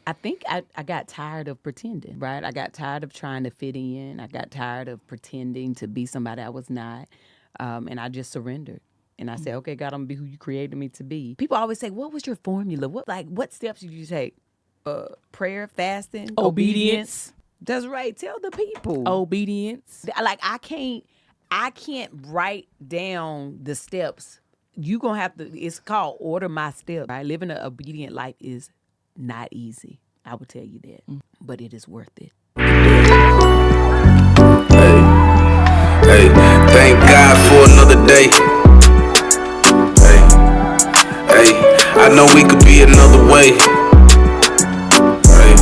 I think I got tired of pretending, right? I got tired of trying to fit in. I got tired of pretending to be somebody I was not. And I just surrendered. And I said, okay, God, I'm going to be who you created me to be. People always say, what was your formula? What steps did you take? Prayer, fasting, obedience. That's right. Tell the people. Obedience. Like, I can't write down the steps. You going to have to, it's called order my steps, right? Living an obedient life is not easy. I will tell you that. But it is worth it. Hey, thank God for another day. Hey, I know we could be another way. Hey,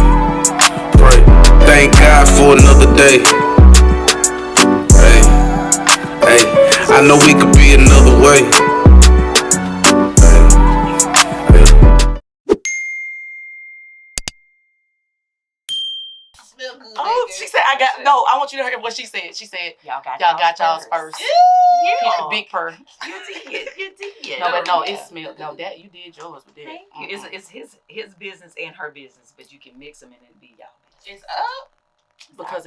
pray. Thank God for another day. Hey, I know we could be another way. Oh, she said, I want you to hear what she said. She said, y'all got y'all's first. Yeah. Big purr. You did. No, it smelled. No, that you did yours with that. Thank you. It's his business and her business, but you can mix them and it be y'all business. It's up. Because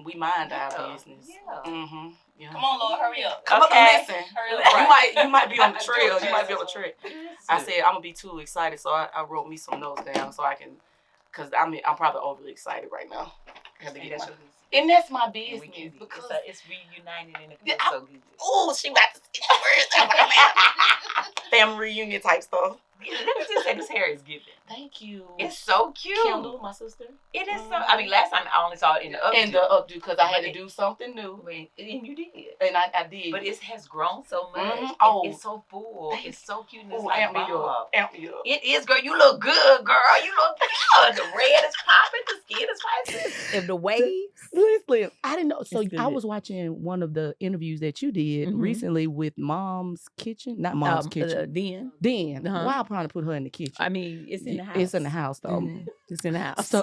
we mind our business. Yeah. Mm-hmm. Yeah. Come on, Lord, hurry up. Come on, listen. Hurry up. You might be on the trail. You might be on the trail. I said I'm gonna be too excited, so I wrote me some notes down so I can, cause I'm probably overly excited right now. I have to get and that's my business because it's reunited and it feels so good. Oh, she about to say the words. Family reunion type stuff. Let me just say, this hair is giving. Thank you. It's so cute. Kendall, my sister. It is so. I mean, last time I only saw it in the updo. In the updo because I had to do something new. And you did. And I did. But it has grown so much. Mm-hmm. Oh. It's so full. It's so cute. And it's amp me up. It is, girl. You look good, girl. You look good. The red is popping. The skin is spicy. If the waves. Listen, I didn't know. So I was watching one of the interviews that you did recently with Mom's Kitchen. Not Mom's Kitchen. Den. Why I'm trying to put her in the kitchen? I mean, it's in the house. It's in the house, though. It's in the house.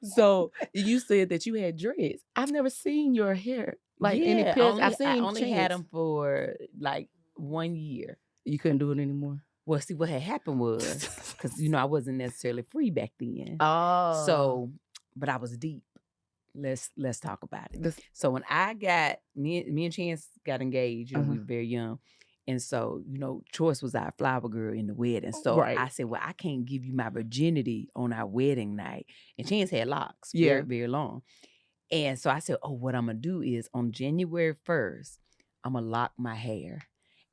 So you said that you had dreads. I've never seen your hair any pictures. I only had them for like 1 year. You couldn't do it anymore. Well, see, what had happened was because I wasn't necessarily free back then. Oh, so but I was deep. Let's talk about it. So when I got me and Chance got engaged, we were very young. And so, Choice was our flower girl in the wedding. So I said, well, I can't give you my virginity on our wedding night. And Chance had locks, very, very long. And so I said, what I'm going to do is on January 1st, I'm going to lock my hair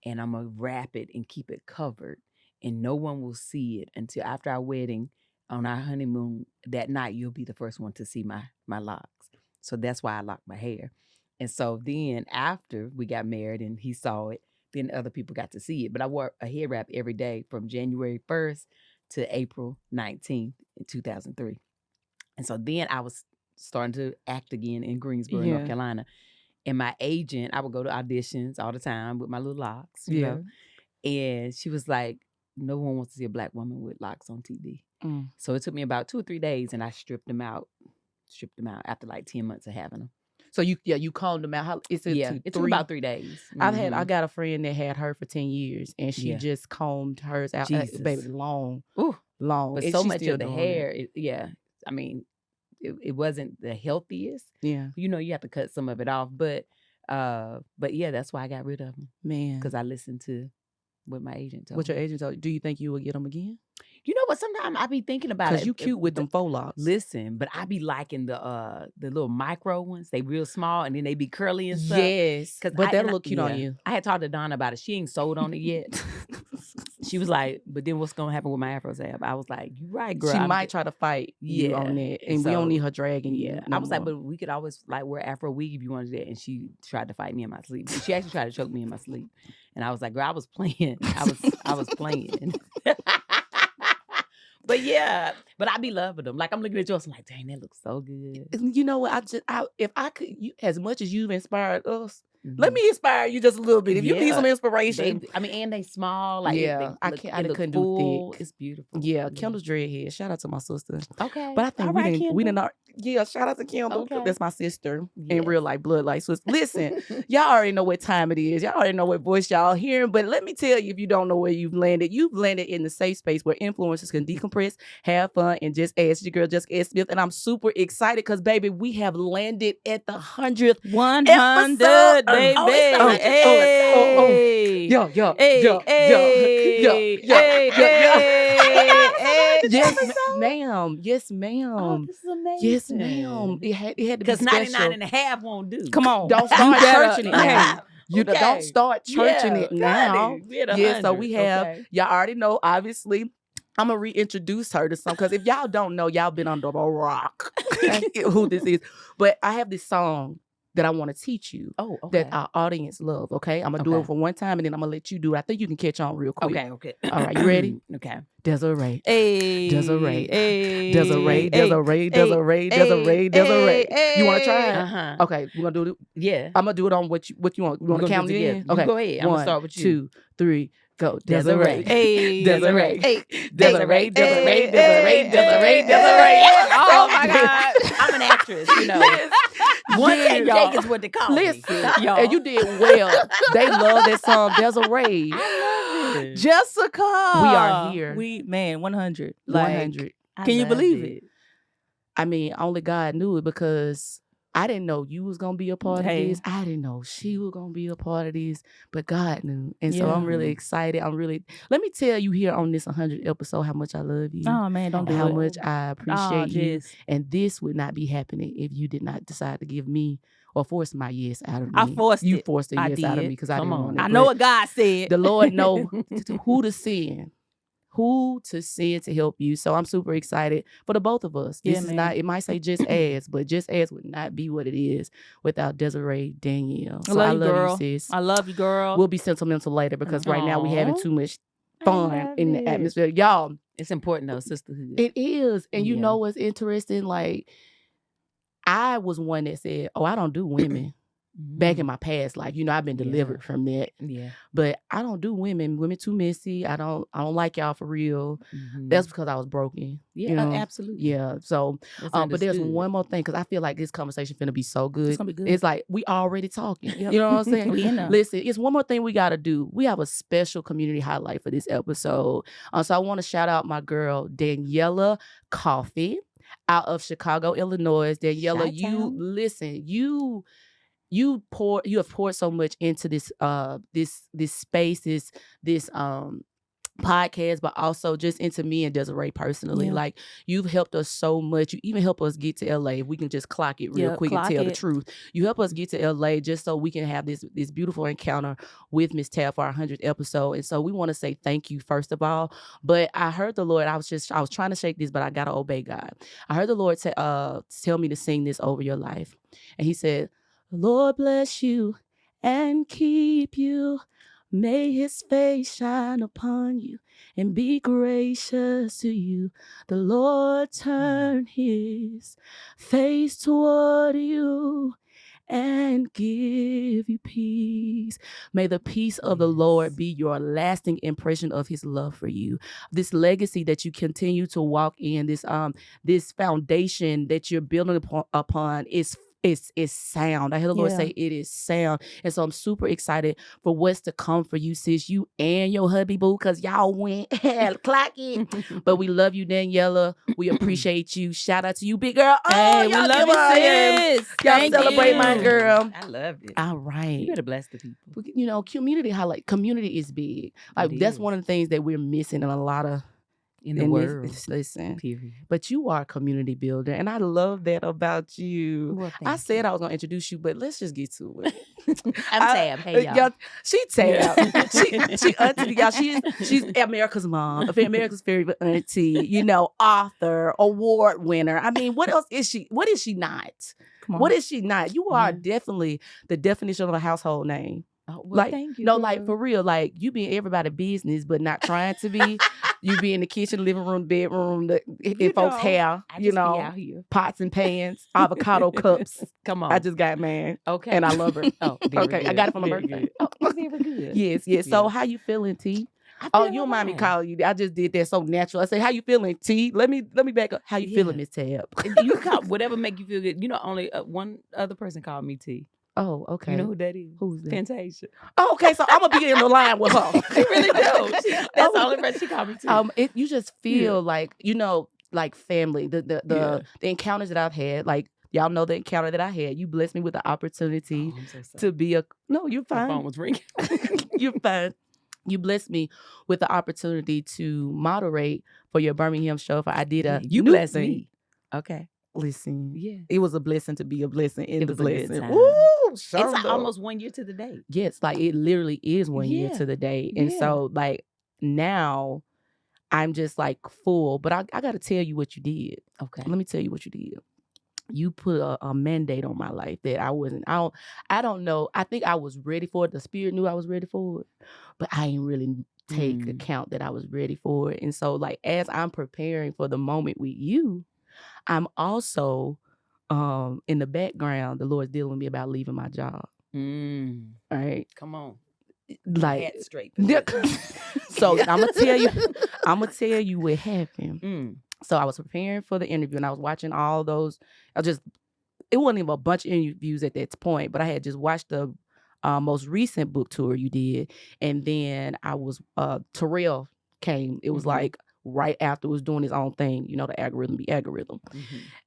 and I'm going to wrap it and keep it covered. And no one will see it until after our wedding on our honeymoon. That night, you'll be the first one to see my locks. So that's why I locked my hair. And so then after we got married and he saw it, then other people got to see it. But I wore a hair wrap every day from January 1st to April 19th in 2003. And so then I was starting to act again in Greensboro, North Carolina. And my agent, I would go to auditions all the time with my little locks, you know. And she was like, no one wants to see a Black woman with locks on TV. So it took me about 2 or 3 days and I stripped them out after like 10 months of having them. So you combed them out. It took about 3 days. I got a friend that had her for 10 years, and she just combed hers out, baby, long. But and so much of the hair, I mean, it wasn't the healthiest. Yeah, you have to cut some of it off, but yeah, that's why I got rid of them, man, because I listened to what my agent told. What your agent told you? Do you think you will get them again? You know what? Sometimes I be thinking about it. Because you cute with them faux locks. Listen, but I be liking the little micro ones. They real small and then they be curly and stuff. Yes, but that'll look cute on you. I had talked to Donna about it. She ain't sold on it yet. She was like, but then what's going to happen with my Afro Zab? I was like, you right, girl. She might try to fight you on that. And we don't need her dragging you. I was like, but we could always wear Afro wig if you wanted that. And she tried to fight me in my sleep. She actually tried to choke me in my sleep. And I was like, girl, I was playing. I was playing. But yeah, but I be loving them. Like I'm looking at yours, I'm like, dang, that looks so good. You know what? If I could, as much as you've inspired us, let me inspire you just a little bit. If you need some inspiration, and they small. Like I couldn't do thick. It's beautiful. Yeah, Kendall's dreadhead. Shout out to my sister. Okay, but I think we didn't. Yeah, shout out to Kim. Okay. That's my sister Yes. in real life, blood like sister. Listen, y'all already know what time it is. Y'all already know what voice y'all hearing. But let me tell you, if you don't know where you've landed in the safe space where influencers can decompress, have fun, and just ask your girl, Jess Ask Smith. And I'm super excited because, baby, we have landed at the 100th 100, episode. baby. Hey. Yo. Yes, ma'am. Yes, ma'am. Oh, this is amazing. Yes, ma'am. It had to be Because special. 99 and a half won't do. Come on. Don't start churching it now. Okay. You don't start churching it now. Yeah, so we have, y'all already know, obviously, I'm going to reintroduce her to some, because if y'all don't know, y'all been under a rock who this is. But I have this song that I want to teach you that our audience love, okay? I'm going to do it for one time, and then I'm going to let you do it. I think you can catch on real quick. Okay. All right, you ready? Okay. Desiree. Hey. Desiree. Hey. Desiree. Hey. You want to try it? Uh-huh. Okay, we're going to do it. Yeah. I'm going to do it on what you want. You want to count it in? Okay. Go ahead. I'm going to start with you. 1, 2, 3, go. Desiree. Hey. Desiree. Hey. Desiree. Oh my God. I'm an actress, you know. One take Jake is what they call me. Listen, and you did well. They love that song, Desiree. Jessica. We are here. 100. 100. Can you believe it? I mean, only God knew it, because I didn't know you was going to be a part of this. I didn't know she was going to be a part of this, but God knew. And so I'm really excited. Let me tell you here on this 100th episode how much I love you. Oh, man, don't do how it. much I appreciate you. Jess. And this would not be happening if you did not decide to give me or force my yes out of me. I forced you it. forced a I yes out of did. me because I didn't want it. I know what God said. The Lord know who to send. Who to send to help you. So I'm super excited for the both of us. This is not, it might say Just Ask, but Just Ask would not be what it is without Desiree Danielle. So I love you, sis. I love you, girl. We'll be sentimental later, because right now we having too much fun in the atmosphere. Y'all. It's important though, sisterhood. It is. And you know what's interesting? Like, I was one that said, I don't do women. Back in my past life, I've been delivered from that. Yeah. But I don't do women. Women too messy. I don't like y'all for real. That's because I was broken. Yeah, absolutely. Yeah. So, but there's one more thing, because I feel like this conversation finna be so good. It's gonna be good. It's like we already talking. You know what I'm saying? Listen, it's one more thing we gotta do. We have a special community highlight for this episode. So I want to shout out my girl Daniela Coffee out of Chicago, Illinois. Daniela, you have poured so much into this this space, this podcast, but also just into me and Desiree personally. Yeah. Like, you've helped us so much. You even help us get to LA. If we can just clock it real quick and tell the truth. You help us get to LA just so we can have this beautiful encounter with Miss Tab for our 100th episode. And so we want to say thank you, first of all. But I heard the Lord, I was trying to shake this, but I got to obey God. I heard the Lord tell me to sing this over your life. And he said, "Lord bless you and keep you. May his face shine upon you and be gracious to you. The Lord turn his face toward you and give you peace. May the peace of the Lord be your lasting impression of his love for you. This legacy that you continue to walk in, this foundation that you're building upon is sound. I hear the Lord say it is sound. And so I'm super excited for what's to come for you, sis, you and your hubby boo, because y'all went clock it. But we love you, Daniela. We appreciate you. Shout out to you, big girl. Hey, we love you, sis. Y'all celebrate my girl. I loved it. All right. You better bless the people. Community highlight. Community is big. Like, that's one of the things that we're missing in a lot of in the world. Listen, period. But you are a community builder, and I love that about you. Well, I said I was going to introduce you, but let's just get to it. I'm Tab. Hey, y'all. She Tab. she auntie, y'all. She's America's mom, America's favorite auntie, author, award winner. I mean, what else is she? What is she not? What is she not? You are definitely the definition of a household name. Oh, well, thank you. No, like, for real, like, you be in everybody's business, but not trying to be. You be in the kitchen, living room, bedroom, in folks' hair, out here. Pots and pans, avocado cups. Come on. I just got mine. Okay. And I love her. Oh, okay. Good. I got it for my birthday. Oh, very good. Yes. So how you feeling, T? Oh, you don't mind me calling you. I just did that so natural. I say, how you feeling, T? Let me back up. How you feeling, Miss Tab? You call whatever make you feel good. You know, only one other person called me T. Oh, okay. You know who that is? Who's that? Fantasia. Oh, okay. So I'm gonna be in the line with her. She really do. That's the only person she called me T. You just feel like, you know, like family. The encounters that I've had, like y'all know the encounter that I had. You blessed me with the opportunity to be a. No, you're fine. My phone was ringing. You're fine. You blessed me with the opportunity to moderate for your Birmingham show. I did a you blessed me. Okay. Listen, yeah, it was a blessing to be a blessing in the blessing. Ooh, it's almost 1 year to the day. Yes, like it literally is 1 year to the day. And so like now I'm just like full, but I got to tell you what you did. Okay. Let me tell you what you did. You put a mandate on my life that I don't know. I think I was ready for it. The spirit knew I was ready for it, but I ain't really take account that I was ready for it. And so like, as I'm preparing for the moment with you, I'm also in the background, the Lord's dealing with me about leaving my job. Right? Come on. Like straight. So I'm gonna tell you what happened. So I was preparing for the interview and I was watching all those. It wasn't even a bunch of interviews at that point, but I had just watched the most recent book tour you did. And then I was, Terrell came. It was like right after it was doing his own thing, you know, the algorithm be algorithm.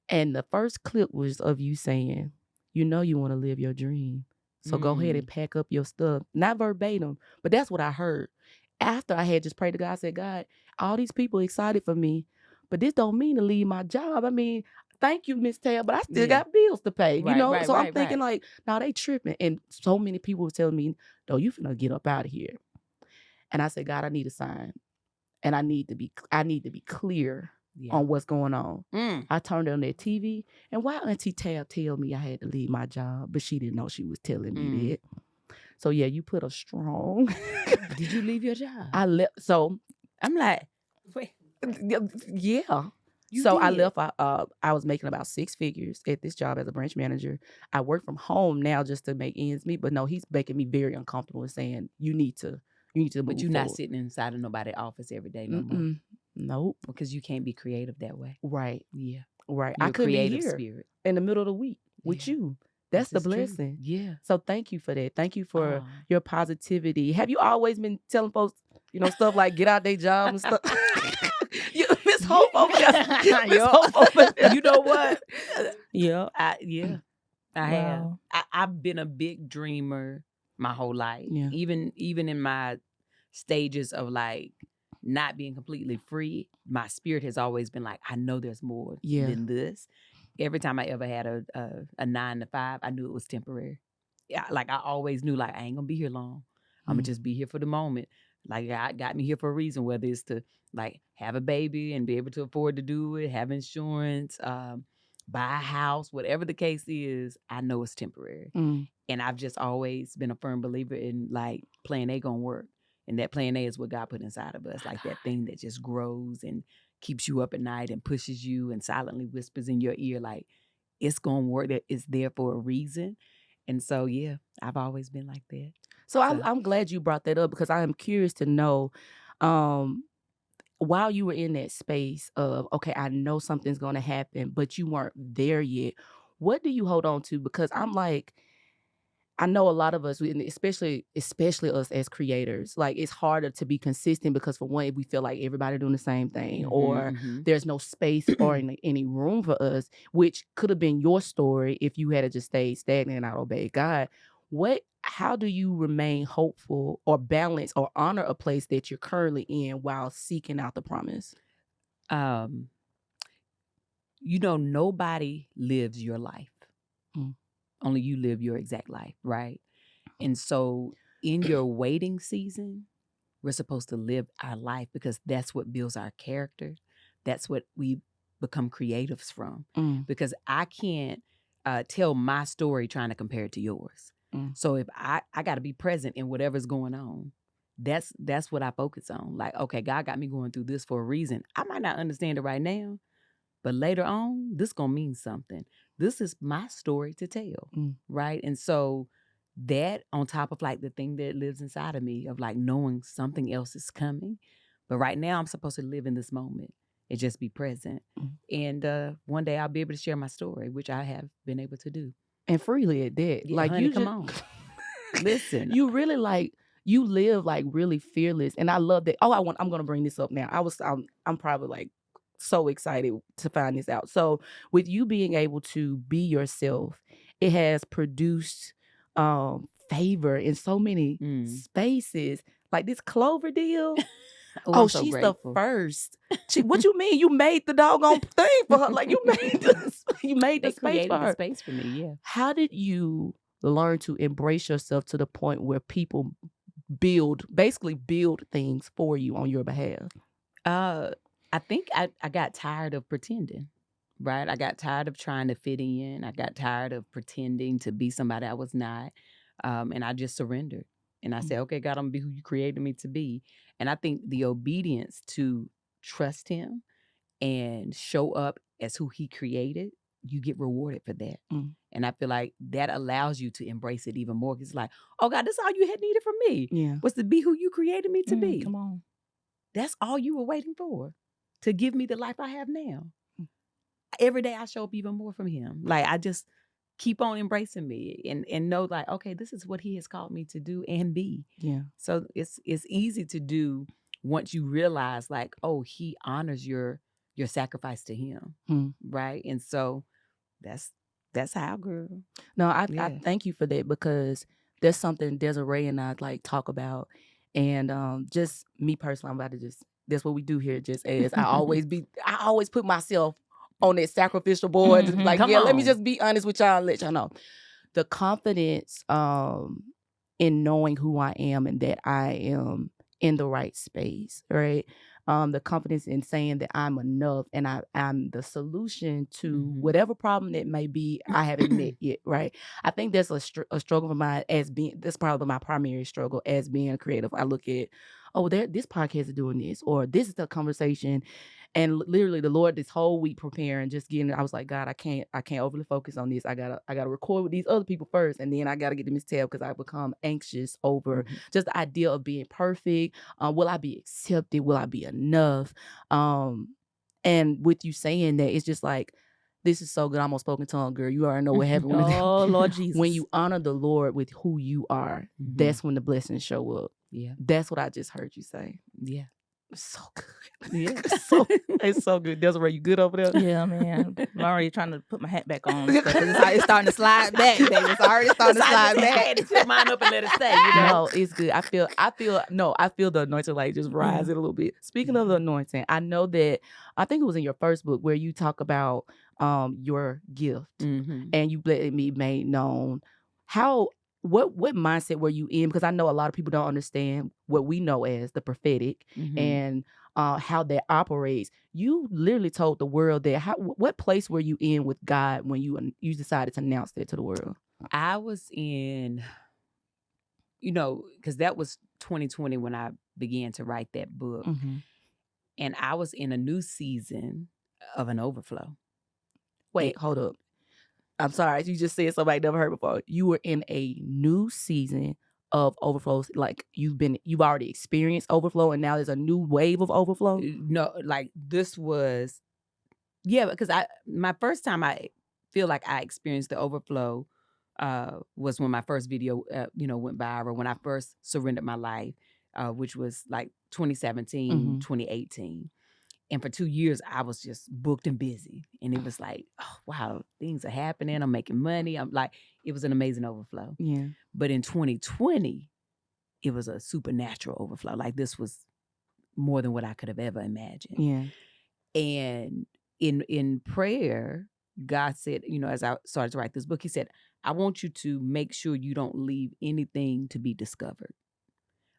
And the first clip was of you saying, you know, you want to live your dream. So go ahead and pack up your stuff. Not verbatim, but that's what I heard. After I had just prayed to God, I said, God, all these people excited for me, but this don't mean to leave my job. I mean, thank you, Miss Tab, but I still got bills to pay, you know? So I'm thinking like, no, they tripping. And so many people were telling me, no, you finna get up out of here. And I said, God, I need a sign. And I need to be clear on what's going on. I turned on that TV, and why Auntie Tab tell me I had to leave my job, but she didn't know she was telling me that. So yeah, you put a strong. Did you leave your job? I left. So I'm like, wait. Yeah. So I left. I was making about 6 figures at this job as a branch manager. I work from home now just to make ends meet. But no, he's making me very uncomfortable and saying you need to. But you're not sitting inside of nobody's office every day no more. Nope. Because you can't be creative that way. Right. Yeah. Right. You're I could be here spirit in the middle of the week with you. That's the blessing. True. Yeah. So thank you for that. Thank you for your positivity. Have you always been telling folks, you know, stuff like get out their job and stuff? Miss Hope over there. Miss Hope over there. You know what? Yeah. I have. I've been a big dreamer my whole life. Yeah. Even in my stages of like not being completely free, my spirit has always been like, I know there's more than this. Every time I ever had a 9 to 5, I knew it was temporary. Yeah, like I always knew like I ain't gonna be here long. I'm gonna just be here for the moment. Like God got me here for a reason, whether it's to like have a baby and be able to afford to do it, have insurance, buy a house, whatever the case is, I know it's temporary. And I've just always been a firm believer in like plan A gonna work. And that plan A is what God put inside of us, like that thing that just grows and keeps you up at night and pushes you and silently whispers in your ear like it's gonna work, that it's there for a reason. And so yeah, I've always been like that. So I'm glad you brought that up because I am curious to know, while you were in that space of, okay, I know something's gonna happen, but you weren't there yet. What do you hold on to? Because I'm like, I know a lot of us, especially us as creators, like it's harder to be consistent because for one, we feel like everybody doing the same thing or there's no space or any room for us, which could have been your story if you had just stayed stagnant and not obeyed God. How do you remain hopeful or balance or honor a place that you're currently in while seeking out the promise? You know, nobody lives your life. Only you live your exact life, right? And so in your waiting season, we're supposed to live our life because that's what builds our character. That's what we become creatives from. Because I can't tell my story trying to compare it to yours. So if I got to be present in whatever's going on, that's what I focus on. Like, okay, God got me going through this for a reason. I might not understand it right now, but later on, this gonna mean something. This is my story to tell, right? And so that on top of like the thing that lives inside of me of like knowing something else is coming. But right now I'm supposed to live in this moment and just be present. And one day I'll be able to share my story, which I have been able to do. And freely at that. Yeah, like honey, you come just, on. Listen. You really like, you live like really fearless. And I love that. I'm going to bring this up now. I'm probably like so excited to find this out. So with you being able to be yourself, it has produced favor in so many spaces. Like this Clover deal. I'm so she's grateful. the first. What you mean? You made the doggone thing for her? Like you made the space created for her. the space for me. Yeah. How did you learn to embrace yourself to the point where people basically build things for you on your behalf? I think I got tired of pretending, right? I got tired of trying to fit in. I got tired of pretending to be somebody I was not. And I just surrendered. And I said, okay, God, I'm going to be who you created me to be. And I think the obedience to trust him and show up as who he created, you get rewarded for that. And I feel like that allows you to embrace it even more. It's like, oh God, this is all you had needed from me. Yeah. Was to be who you created me to be. Come on. That's all you were waiting for, to give me the life I have now. Every day I show up even more from him. Like I just keep on embracing me and know like, okay, this is what he has called me to do and be. Yeah. So it's easy to do once you realize like, oh, he honors your sacrifice to him. Right. And so that's how, girl. No, I thank you for that, because there's something Desiree and I like talk about. And just me personally, I'm about to that's what we do here, Jess Ask. I always put myself on that sacrificial board. Just like, let me just be honest with y'all and let y'all know. The confidence in knowing who I am and that I am in the right space, right? The confidence in saying that I'm enough and I'm the solution to whatever problem that may be I haven't met yet, right? I think that's a struggle for mine that's probably my primary struggle as being creative. I look at, this podcast is doing this, or this is the conversation. And literally the Lord this whole week preparing, just getting it, I was like, God, I can't overly focus on this. I gotta record with these other people first, and then I gotta get to Miss Tab, because I become anxious over just the idea of being perfect. Will I be accepted? Will I be enough? And with you saying that, it's just like, this is so good. I'm almost spoken tongue, girl. You already know what happened. Oh, Lord Jesus. When you honor the Lord with who you are, that's when the blessings show up. Yeah. That's what I just heard you say. Yeah. So good. Yeah. It's so good. Desiree, you good over there? Yeah, man. I'm already trying to put my hat back on. It's starting to slide back, baby. It's already starting to slide back. Put mine up and let it stay. You know? No, it's good. I feel the anointing like just rising a little bit. Speaking of the anointing, I know that I think it was in your first book where you talk about your gift and you let it be made known. What mindset were you in? Because I know a lot of people don't understand what we know as the prophetic and how that operates. You literally told the world that. What place were you in with God when you decided to announce that to the world? I was in, because that was 2020 when I began to write that book. And I was in a new season of an overflow. Wait, hold up. I'm sorry, you just said something I never heard before. You were in a new season of overflows. Like you've already experienced overflow, and now there's a new wave of overflow. No, like this was, because my first time I feel like I experienced the overflow was when my first video, went viral. When I first surrendered my life, which was like 2017, 2018. And for 2 years, I was just booked and busy. And it was like, oh, wow, things are happening. I'm making money. I'm like, it was an amazing overflow. Yeah. But in 2020, it was a supernatural overflow. Like this was more than what I could have ever imagined. Yeah. And in prayer, God said, as I started to write this book, he said, I want you to make sure you don't leave anything to be discovered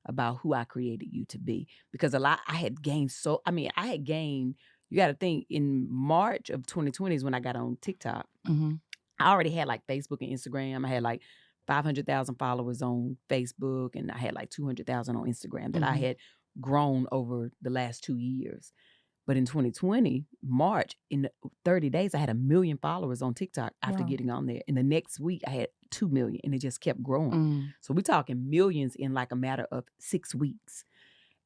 about who I created you to be. Because I had gained, you got to think, in March of 2020 is when I got on TikTok. I already had like Facebook and Instagram. I had like 500,000 followers on Facebook, and I had like 200,000 on Instagram that I had grown over the last 2 years. But in 2020, March, in 30 days, I had 1 million followers on TikTok after Wow. getting on there. And the next week, I had 2 million, and it just kept growing. So we're talking millions in like a matter of 6 weeks.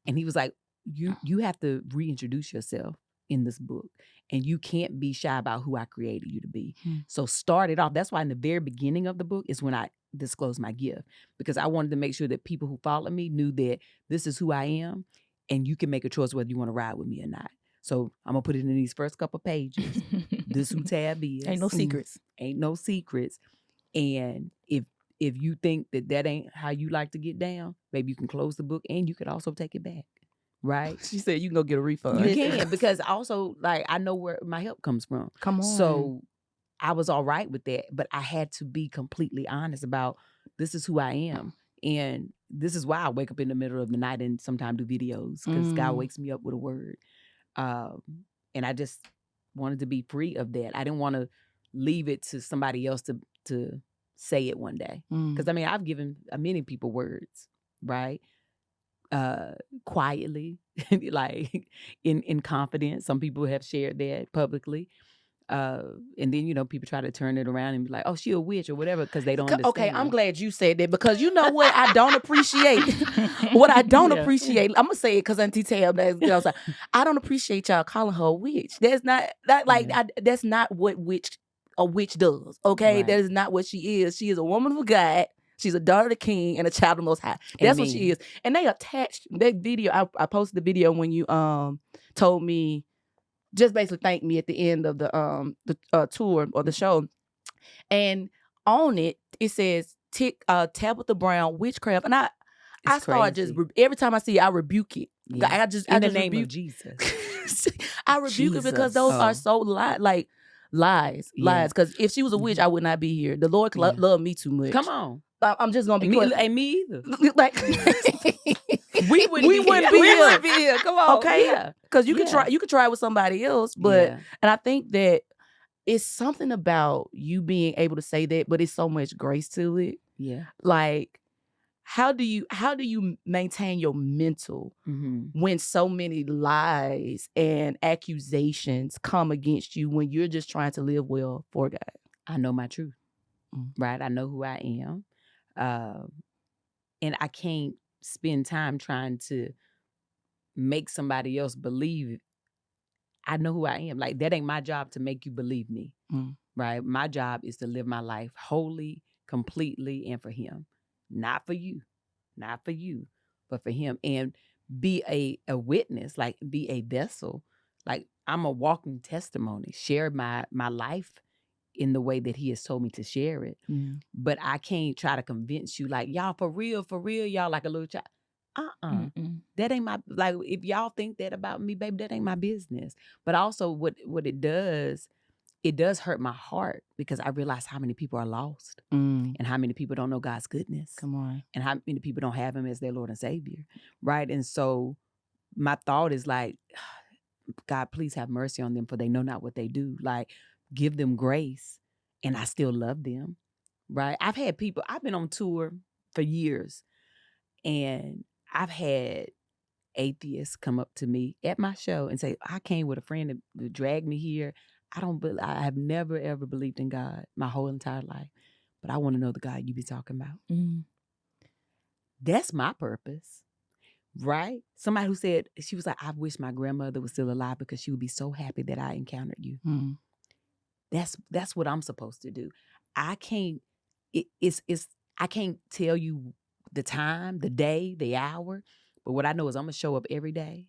And he was like, you have to reintroduce yourself in this book. And you can't be shy about who I created you to be. So start it off. That's why in the very beginning of the book is when I disclosed my gift. Because I wanted to make sure that people who followed me knew that this is who I am. And you can make a choice whether you want to ride with me or not. So I'm going to put it in these first couple pages. This who Tab is. Ain't no secrets. Ain't no secrets. And if you think that ain't how you like to get down, maybe you can close the book and you could also take it back. Right? She said you can go get a refund. You can, because also, like, I know where my help comes from. Come on. So I was all right with that, but I had to be completely honest about this is who I am. And this is why I wake up in the middle of the night and sometimes do videos, because God wakes me up with a word. And I just wanted to be free of that. I didn't want to leave it to somebody else to say it one day. Because, I mean, I've given many people words, right? Quietly, like in confidence. Some people have shared that publicly. And then, you know, people try to turn it around and be like, oh, she a witch or whatever, because they don't understand. Okay, I'm glad you said that, because you know what I don't appreciate? What I don't appreciate, I'm going to say it because Auntie Tab, I don't appreciate y'all calling her a witch. That's not, that's not what a witch does, okay? Right. That is not what she is. She is a woman of God. She's a daughter of the King and a child of the Most High. That's what she is. And they attached that video. I posted the video when you told me, just basically thanked me at the end of the tour or the show. And on it says Tabitha Brown witchcraft. And I start just every time I see it, I rebuke it. Yeah. I just in the name of Jesus. I rebuke it because those are so lies. Because if she was a witch, I would not be here. The Lord loved me too much. Come on. I'm just gonna be me either. Like we wouldn't be here. Come on, okay? Because you could try it with somebody else, but and I think that it's something about you being able to say that, but it's so much grace to it. Yeah, like how do you maintain your mental when so many lies and accusations come against you when you're just trying to live well for God? I know my truth, right? I know who I am. And I can't spend time trying to make somebody else believe I know who I am. Like, that ain't my job to make you believe me, right? My job is to live my life wholly, completely, and for Him. Not for you, but for Him. And be a witness, like be a vessel. Like, I'm a walking testimony. Share my life in the way that He has told me to share it. But I can't try to convince you, like, y'all, for real, y'all, like a little child. That ain't my, like, if y'all think that about me, baby, that ain't my business. But also what it does hurt my heart, because I realize how many people are lost and how many people don't know God's goodness. Come on. And how many people don't have Him as their Lord and Savior, right? And so my thought is like, God, please have mercy on them, for they know not what they do. Like, give them grace, and I still love them, right? I've been on tour for years, and I've had atheists come up to me at my show and say, I came with a friend to drag me here. I have never, ever believed in God my whole entire life, but I want to know the God you be talking about. That's my purpose, right? Somebody who said, she was like, I wish my grandmother was still alive because she would be so happy that I encountered you. That's what I'm supposed to do. I can't I can't tell you the time, the day, the hour, but what I know is I'm gonna show up every day.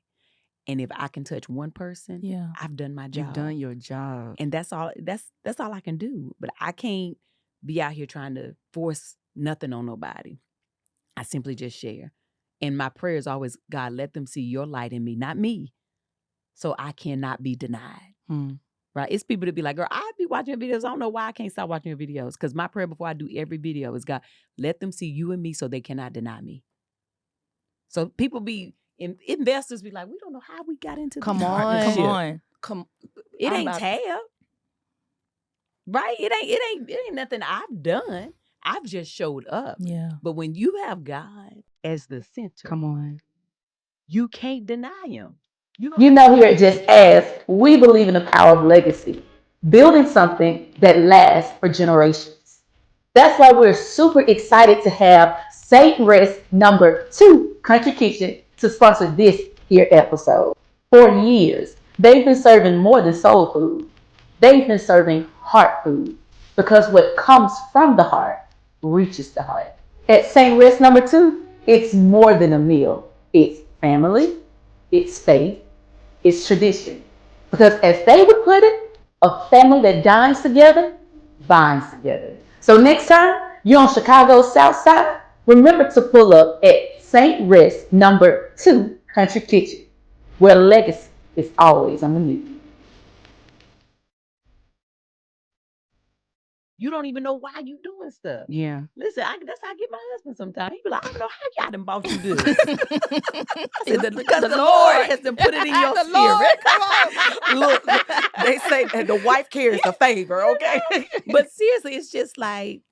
And if I can touch one person, I've done my job. You've done your job. And that's all I can do. But I can't be out here trying to force nothing on nobody. I simply just share. And my prayer is always, God, let them see your light in me, not me. So I cannot be denied. Right? It's people that be like, girl, I be watching your videos. I don't know why I can't stop watching your videos. Because my prayer before I do every video is, God, let them see you and me so they cannot deny me. So people investors be like, we don't know how we got into this partnership. It ain't Tab. Right? It ain't nothing I've done. I've just showed up. Yeah. But when you have God as the center, come on, you can't deny Him. You know, here at Jess Ask, we believe in the power of legacy, building something that lasts for generations. That's why we're super excited to have Saint Rest #2 Country Kitchen to sponsor this here episode. For years, they've been serving more than soul food. They've been serving heart food because what comes from the heart reaches the heart. At Saint Rest #2, it's more than a meal. It's family, it's faith, it's tradition. Because as they would put it, a family that dines together, binds together. So next time you're on Chicago's South Side, remember to pull up at St. Rest #2 Country Kitchen, where legacy is always on the menu. You don't even know why you doing stuff. Yeah. Listen, that's how I get my husband sometimes. He be like, I don't know how y'all done bought you this. I said, because the Lord has to put it in your spirit. Come on. Look, they say that the wife carries the favor, okay? But seriously, it's just like,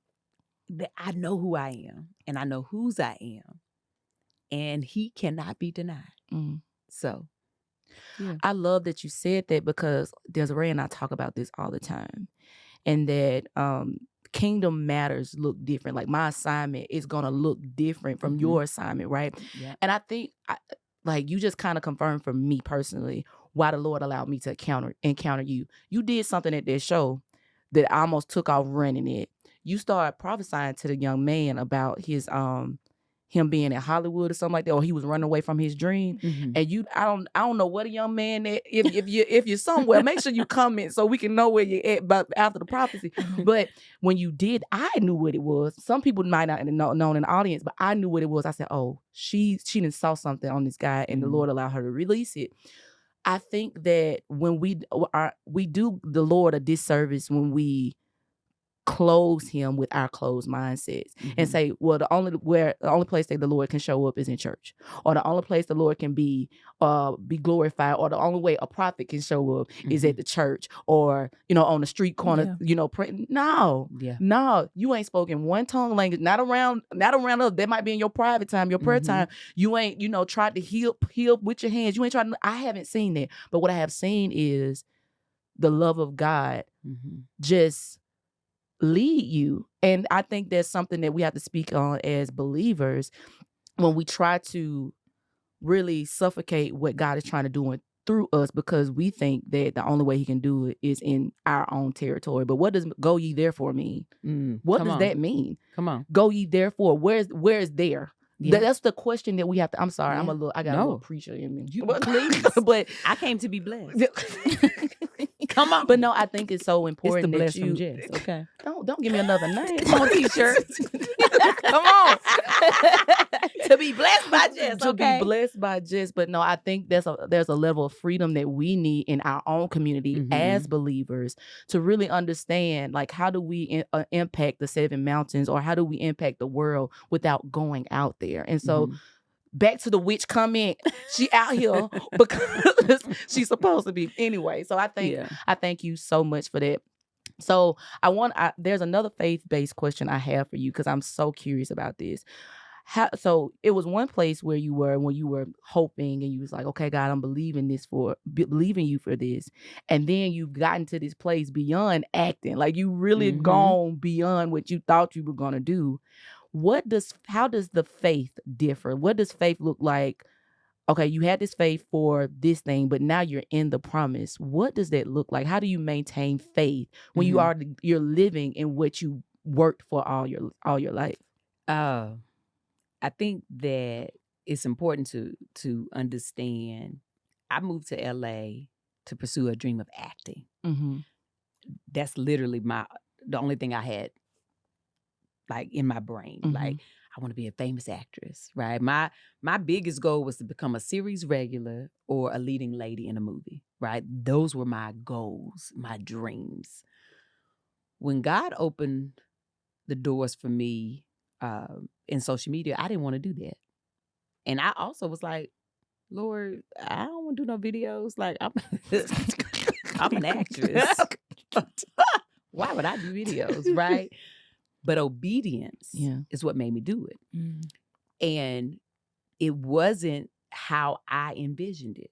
I know who I am, and I know whose I am, and he cannot be denied. Mm. So, yeah. I love that you said that because Desiree and I talk about this all the time. And that kingdom matters look different. Like my assignment is going to look different from your assignment, right? Yeah. And I think, like you just kind of confirmed for me personally why the Lord allowed me to encounter you. You did something at that show that I almost took off running it. You started prophesying to the young man about his him being in Hollywood or something like that, or he was running away from his dream. Mm-hmm. And I don't know what a young man that if you're somewhere, make sure you comment so we can know where you're at after the prophecy. But when you did, I knew what it was. Some people might not have known in the audience, but I knew what it was. I said, oh, she didn't saw something on this guy, and the Lord allowed her to release it. I think that when we do the Lord a disservice when we close him with our closed mindsets and say, well, the only place that the Lord can show up is in church, or the only place the Lord can be glorified, or the only way a prophet can show up is at the church, or on the street corner, no, you ain't spoken one tongue language, not around us. That might be in your private time, your prayer time. You ain't tried to heal with your hands. You ain't tried to, I haven't seen that, but what I have seen is the love of God just lead you. And I think that's something that we have to speak on as believers when we try to really suffocate what God is trying to do through us, because we think that the only way he can do it is in our own territory. But what does go ye therefore mean? What does that mean? Come on. Go ye therefore. Where's there? Yeah. That's the question that we have to. I'm sorry. Yeah. I got a little preacher in me. Please. But I came to be blessed. Come on. But no, I think it's so important it's that you. Jess. Okay. Don't give me another name. Come on, t-shirt. Come on. To be blessed by Jess. To be blessed by Jess. But no, I think there's a level of freedom that we need in our own community as believers to really understand, like, how do we impact the 7 mountains, or how do we impact the world without going out there? And so back to the witch comment, she out here because she's supposed to be anyway. So I thank you so much for that. So there's another faith-based question I have for you, because I'm so curious about this. So it was one place where you were when you were hoping, and you was like, okay, God, I'm believing you for this. And then you've gotten to this place beyond acting, like you really gone beyond what you thought you were going to do. How does the faith differ? What does faith look like? Okay, you had this faith for this thing, but now you're in the promise. What does that look like? How do you maintain faith when you're living in what you worked for all your life? I think that it's important to understand. I moved to LA to pursue a dream of acting. That's literally the only thing I had, like, in my brain. Like, I want to be a famous actress, right? My biggest goal was to become a series regular or a leading lady in a movie, right? Those were my goals, my dreams. When God opened the doors for me in social media, I didn't want to do that. And I also was like, Lord, I don't want to do no videos. Like, I'm an actress. Why would I do videos, right? But obedience is what made me do it. And it wasn't how I envisioned it.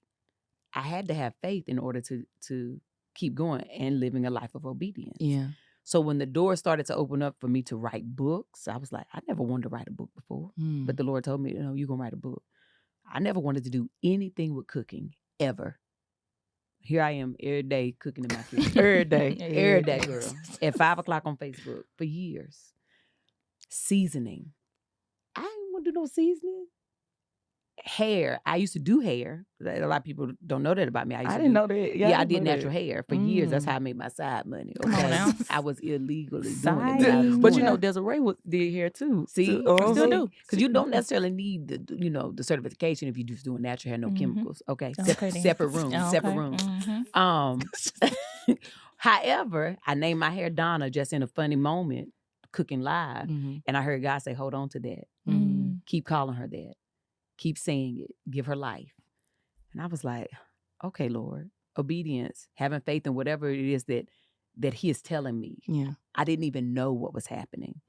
I had to have faith in order to keep going and living a life of obedience. Yeah. So when the door started to open up for me to write books, I was like, I never wanted to write a book before. But the Lord told me, you're going to write a book. I never wanted to do anything with cooking, ever. Here I am every day cooking in my kitchen. Every day, girl. At 5 o'clock on Facebook for years. Seasoning. I didn't want to do no seasoning. Hair. I used to do hair. A lot of people don't know that about me. I didn't know that. Yeah, I did natural hair for years. That's how I made my side money. Okay? Come on now. I was illegally doing it. But you know, Desiree did hair too. See, I still do. Because you don't necessarily need the certification if you're just doing natural hair, no chemicals. Okay, separate rooms, separate rooms. However, I named my hair Donna just in a funny moment, cooking live, and I heard God say, "Hold on to that. Keep calling her that. Keep saying it. Give her life." And I was like, "Okay, Lord, obedience, having faith in whatever it is that He is telling me." Yeah, I didn't even know what was happening.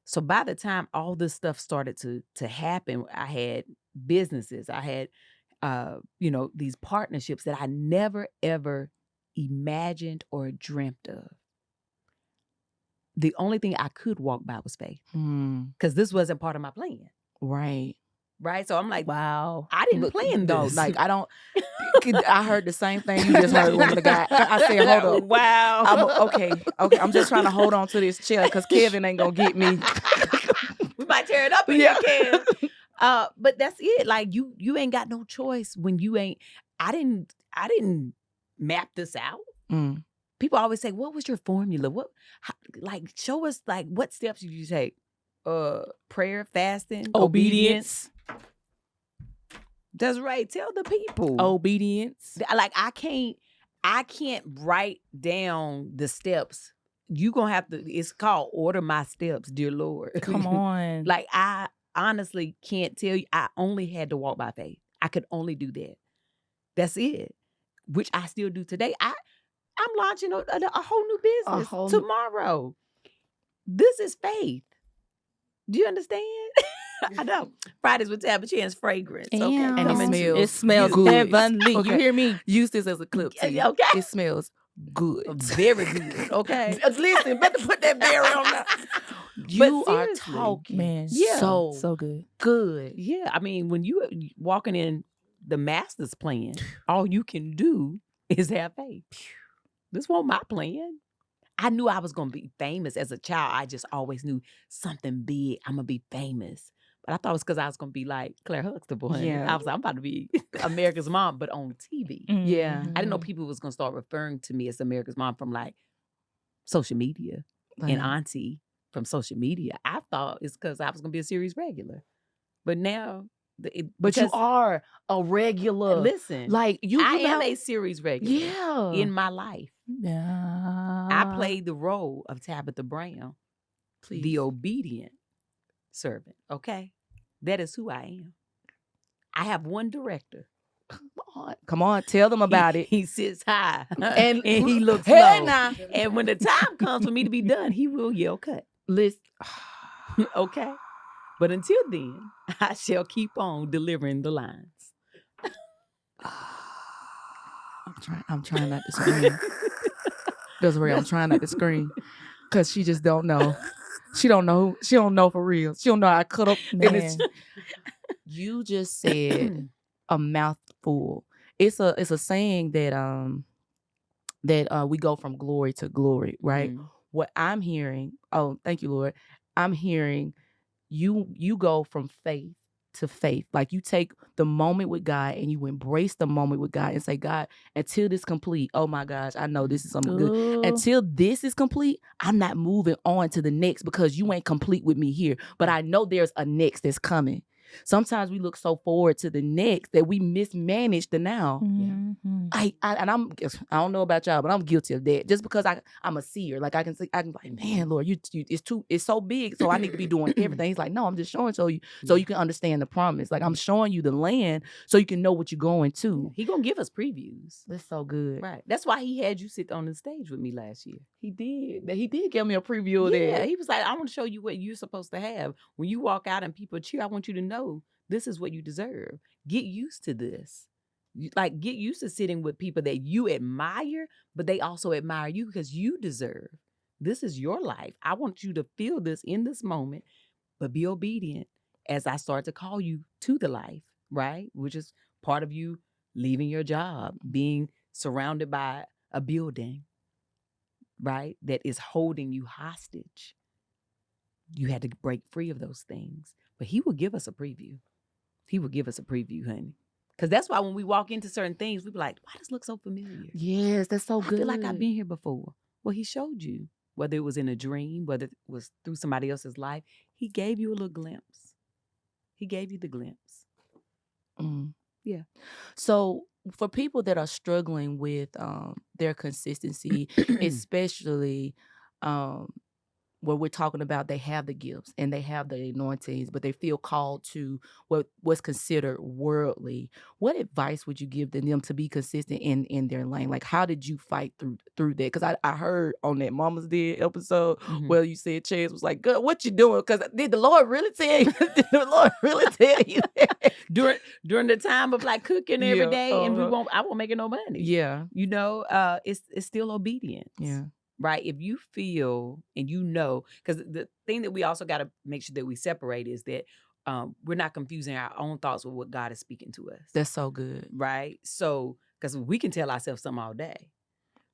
So by the time all this stuff started to happen, I had businesses. I had, these partnerships that I never ever imagined or dreamt of. The only thing I could walk by was faith, because this wasn't part of my plan. Right. So I'm like, wow, I didn't plan this. Like, I don't. I heard the same thing you just heard when the guy. I said, hold up. Wow. Okay. I'm just trying to hold on to this chair because Kevin ain't gonna get me. We might tear it up in here, Kev. But that's it. Like you ain't got no choice when you ain't. I didn't map this out. People always say, "What was your formula? Show us what steps did you take? Prayer, fasting, obedience." That's right. Tell the people. Obedience. Like I can't write down the steps. You gonna have to. It's called order my steps, dear Lord. Come on. Like I honestly can't tell you. I only had to walk by faith. I could only do that. That's it. Which I still do today. I'm launching a whole new business tomorrow. This is faith. Do you understand? I know. Fridays with Tabitha Brown's fragrance. Okay. And it smells good. heavenly. Okay. You hear me? Use this as a clip too. Okay. It smells good. Very good. Okay. Listen, better put that berry on there. You are talking, man. Yeah. So good. Good. Yeah. I mean, when you walking in the master's plan, all you can do is have faith. This wasn't my plan. I knew I was going to be famous as a child. I just always knew something big. I'm going to be famous. But I thought it was because I was going to be like Claire Huxtable. Honey. Yeah. I was like, I'm about to be America's Mom, but on TV. Yeah. I didn't know people was going to start referring to me as America's Mom from social media and auntie from social media. I thought it's because I was going to be a series regular. But now... But you are a regular. Listen, I am a series regular. Yeah. In my life. Yeah. I played the role of Tabitha Brown, the obedient servant. Okay, that is who I am. I have one director. Come on, tell them about it. He sits high and he looks hey low. now. And when the time comes for me to be done, he will yell cut. Listen, okay. But until then, I shall keep on delivering the lines. I'm trying not to scream. Desiree, I'm trying not to scream. Because she just don't know. She don't know. She don't know for real. She don't know how I cut up. You just said a mouthful. It's a saying that we go from glory to glory, right? What I'm hearing, thank you, Lord. I'm hearing you go from faith to faith. Like you take the moment with God and you embrace the moment with God and say, God, until this complete, oh my gosh, I know this is something good. Until this is complete, I'm not moving on to the next because you ain't complete with me here. But I know there's a next that's coming. Sometimes we look so forward to the next that we mismanage the now. Mm-hmm. I don't know about y'all, but I'm guilty of that. Just because I'm a seer, like I can be like, man, Lord, it's so big, so I need to be doing everything. He's like, no, I'm just showing you so you can understand the promise. Like I'm showing you the land so you can know what you're going to. He gonna give us previews. That's so good, right? That's why he had you sit on the stage with me last year. He did give me a preview of that. Yeah, he was like, I want to show you what you're supposed to have when you walk out and people cheer. I want you to know this is what you deserve. Get used to this. Like, get used to sitting with people that you admire, but they also admire you because you deserve. This is your life. I want you to feel this in this moment, but be obedient as I start to call you to the life, right? Which is part of you leaving your job, being surrounded by a building, right? That is holding you hostage. You had to break free of those things. But he will give us a preview. He will give us a preview, honey. Because that's why when we walk into certain things, we be like, why does this look so familiar? Yes, that's so good. I feel like I've been here before. Well, he showed you, whether it was in a dream, whether it was through somebody else's life. He gave you a little glimpse. He gave you the glimpse. Yeah. So for people that are struggling with their consistency, especially where we're talking about they have the gifts and they have the anointings, but they feel called to what's considered worldly, what advice would you give to them to be consistent in their lane? Like, how did you fight through that? Because I heard on that Mama's Dead episode where you said Chance was like, "Girl, what you doing?" Because did the Lord really tell you? Did the Lord really tell you that? during the time of like cooking every day, and I won't make no money. Yeah, you know, it's still obedience. Yeah. Right. If you feel and you know, because the thing that we also got to make sure that we separate is that we're not confusing our own thoughts with what God is speaking to us. That's so good. Right. So, because we can tell ourselves something all day,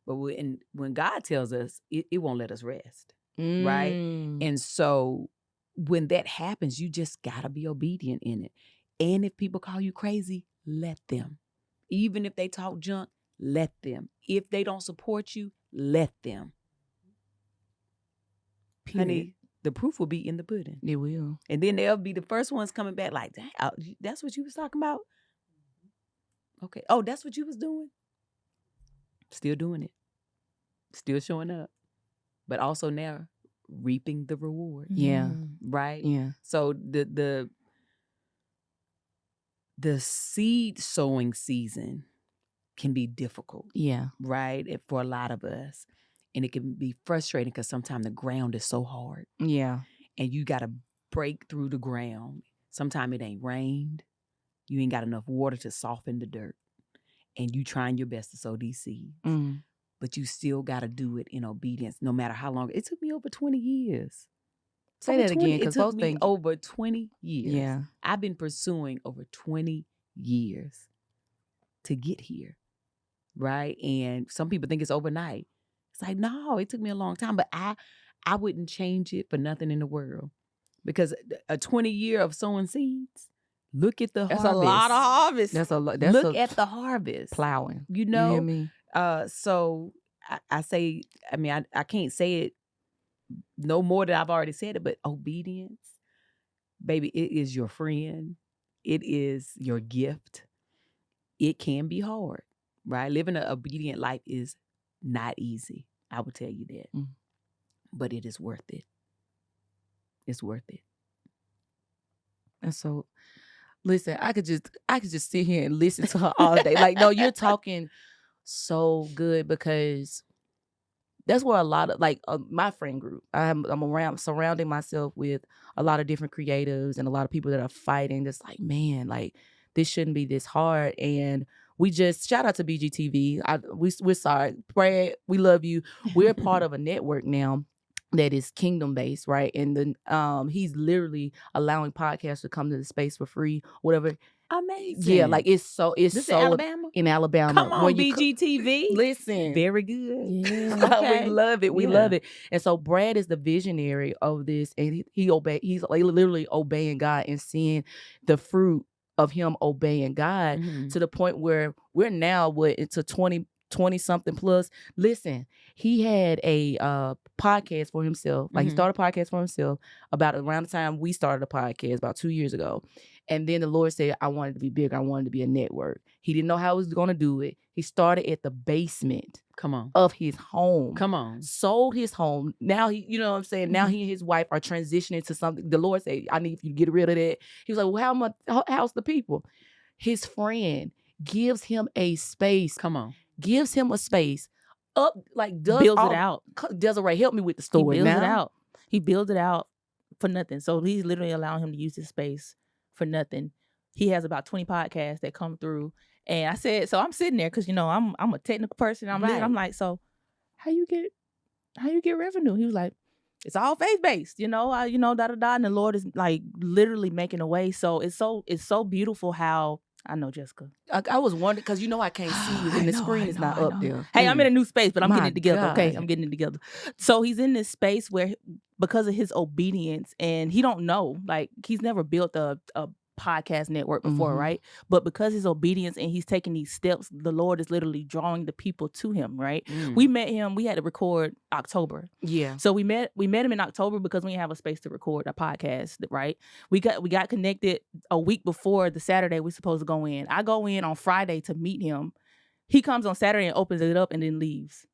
but when God tells us, it won't let us rest. Right. And so when that happens, you just got to be obedient in it. And if people call you crazy, let them. Even if they talk junk, let them. If they don't support you, let them. Period. Honey, the proof will be in the pudding. It will. And then they'll be the first ones coming back like, "Dang, that's what you was talking about?" Okay. Oh, that's what you was doing? Still doing it. Still showing up. But also now reaping the reward. Yeah. Right? Yeah. So the seed sowing season can be difficult. Yeah. Right? For a lot of us. And it can be frustrating because sometimes the ground is so hard. Yeah. And you got to break through the ground. Sometimes it ain't rained. You ain't got enough water to soften the dirt. And you trying your best to sow these seeds. But you still got to do it in obedience, no matter how long. It took me over 20 years. Say that again, because it took me over 20 years. Yeah. I've been pursuing over 20 years to get here. Right? And some people think it's overnight. It's like, no, it took me a long time. But I wouldn't change it for nothing in the world. Because a 20-year of sowing seeds, look at the harvest. That's a lot of harvest. Look at the harvest. Plowing. You know? You hear me? So I say, I mean, I can't say it no more than I've already said it, but obedience, baby, it is your friend. It is your gift. It can be hard, right? Living an obedient life is not easy. I will tell you that. But it is worth it. It's worth it. And so, listen, I could just sit here and listen to her all day. Like, no, you're talking so good because that's where a lot of my friend group. I'm around surrounding myself with a lot of different creatives and a lot of people that are fighting. That's like, man, like this shouldn't be this hard. And we just shout out to BGTV. We're sorry, Brad. We love you. We're part of a network now that is kingdom based, right? And then he's literally allowing podcasts to come to the space for free, whatever. Amazing. Yeah, like it's so this in Alabama? In Alabama. Come on, BGTV. Listen. Very good. Yeah. Okay. We love it. We love it. And so Brad is the visionary of this, and he's literally obeying God and seeing the fruit of him obeying God to the point where we're now into 20 something plus. Listen, he had a podcast for himself. Like he started a podcast for himself about around the time we started a podcast about 2 years ago. And then the Lord said, I wanted to be bigger. I wanted to be a network. He didn't know how he was going to do it. He started at the basement of his home. Come on. Sold his home. Now he, you know what I'm saying? Now he and his wife are transitioning to something. The Lord said, I need you to get rid of that. He was like, well, how's the people? His friend gives him a space. Come on. Gives him a space. Builds it out. Desiree, help me with the story. He builds it out. He builds it out for nothing. So he's literally allowing him to use his space for nothing. He has about 20 podcasts that come through, And I said, so I'm sitting there because I'm a technical person. I'm like, so how you get revenue? He was like, it's all faith-based, da da da. And the Lord is like literally making a way. So it's so beautiful how I know, Jessica. I was wondering because I can't see you and the screen is not up there. Hey, I'm in a new space, but I'm getting it together. God. Okay, I'm getting it together. So he's in this space where, because of his obedience, and he don't know, like he's never built a podcast network before, right? But because his obedience and he's taking these steps, the Lord is literally drawing the people to him, right? We met him. We had to record October. Yeah. So we met him in October because we didn't have a space to record a podcast, right? We got connected a week before the Saturday we're supposed to go in. I go in on Friday to meet him. He comes on Saturday and opens it up and then leaves.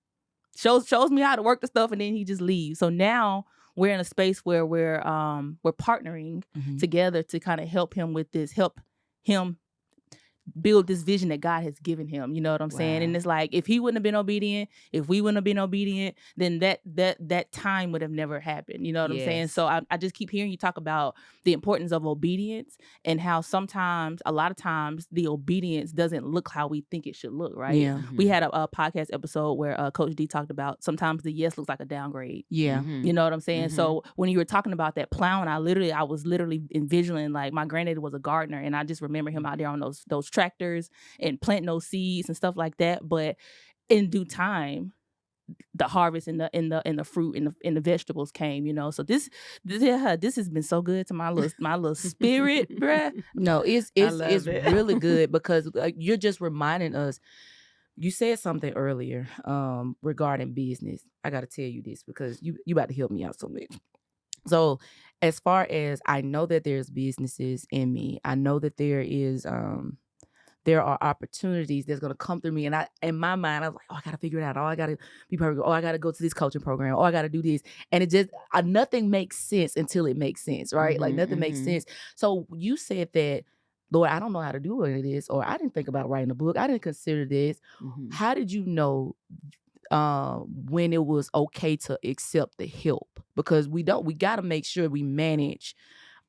Shows me how to work the stuff and then he just leaves. So now we're in a space where we're partnering together to kind of help him with this, help him build this vision that God has given him. You know what I'm saying? And it's like, if he wouldn't have been obedient, if we wouldn't have been obedient, then that time would have never happened. You know what I'm saying? So I just keep hearing you talk about the importance of obedience and how a lot of times, the obedience doesn't look how we think it should look, right? Yeah. We had a podcast episode where Coach D talked about sometimes the yes looks like a downgrade. Yeah. You know what I'm saying? So when you were talking about that plowing, I was literally envisioning, like, my granddaddy was a gardener, and I just remember him out there on those tractors and planting those seeds and stuff like that. But in due time, the harvest and the fruit and the vegetables came, So this has been so good to my little spirit, bruh. No, it's really good because you're just reminding us. You said something earlier regarding business. I got to tell you this because you about to help me out so much. So as far as I know that there's businesses in me, I know that there are opportunities that's going to come through me. And in my mind, I was like, I got to figure it out. I got to be perfect. I got to go to this coaching program. I got to do this. And it just, nothing makes sense until it makes sense, right? Like nothing makes sense. So you said that, Lord, I don't know how to do any of this, or I didn't think about writing a book. I didn't consider this. How did you know when it was okay to accept the help? Because we got to make sure we manage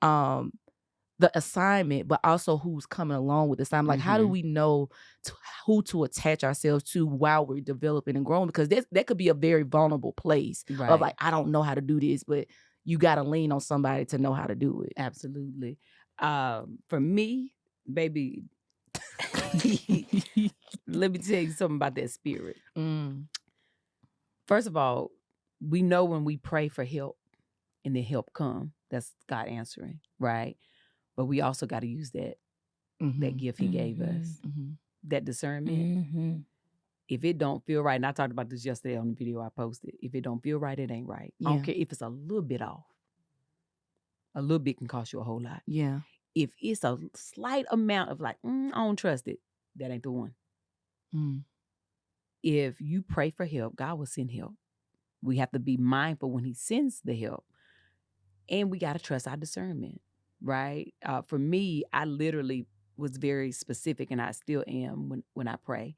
the assignment, but also who's coming along with the assignment. Like, how do we know who to attach ourselves to while we're developing and growing? Because that could be a very vulnerable place of like, I don't know how to do this, but you got to lean on somebody to know how to do it. Absolutely. For me, baby, let me tell you something about that spirit. First of all, we know when we pray for help and then help come, that's God answering, right? But we also got to use that gift he gave us, that discernment. If it don't feel right, and I talked about this yesterday on the video I posted, if it don't feel right, it ain't right. I don't care if it's a little bit off. A little bit can cost you a whole lot. Yeah. If it's a slight amount of like, I don't trust it, that ain't the one. If you pray for help, God will send help. We have to be mindful when he sends the help. And we got to trust our discernment, right? For me, I literally was very specific, and I still am when I pray.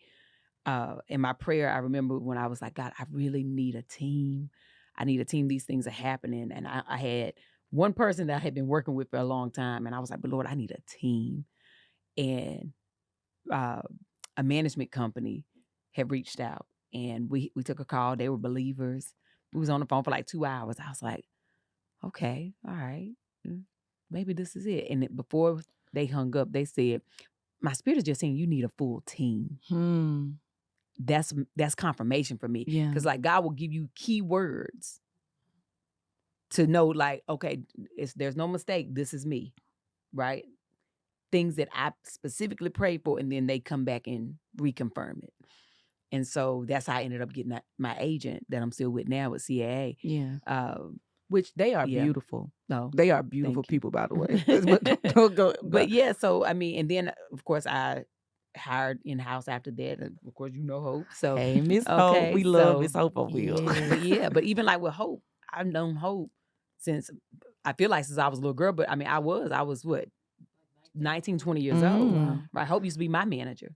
In my prayer, I remember when I was like, God, I really need a team. I need a team. These things are happening. And I had one person that I had been working with for a long time, and I was like, but Lord, I need a team. And a management company had reached out, and we took a call. They were believers. We was on the phone for like 2 hours. I was like, okay, all right, maybe this is it. And before they hung up, they said, my spirit is just saying you need a full team. That's confirmation for me. Because like God will give you key words to know, like, okay, there's no mistake. This is me, right? Things that I specifically prayed for, and then they come back and reconfirm it. And so that's how I ended up getting my agent that I'm still with now with CAA. Which they are beautiful. No, they are beautiful people, by the way. But yeah, so I mean, and then of course I hired in-house after that. And of course, you know Hope. So hey, Miss Hope, we love Miss Hope over here. Yeah, but even like with Hope, I've known Hope since I was a little girl. But I mean, I was what, 19, 20 years old. Right? Hope used to be my manager.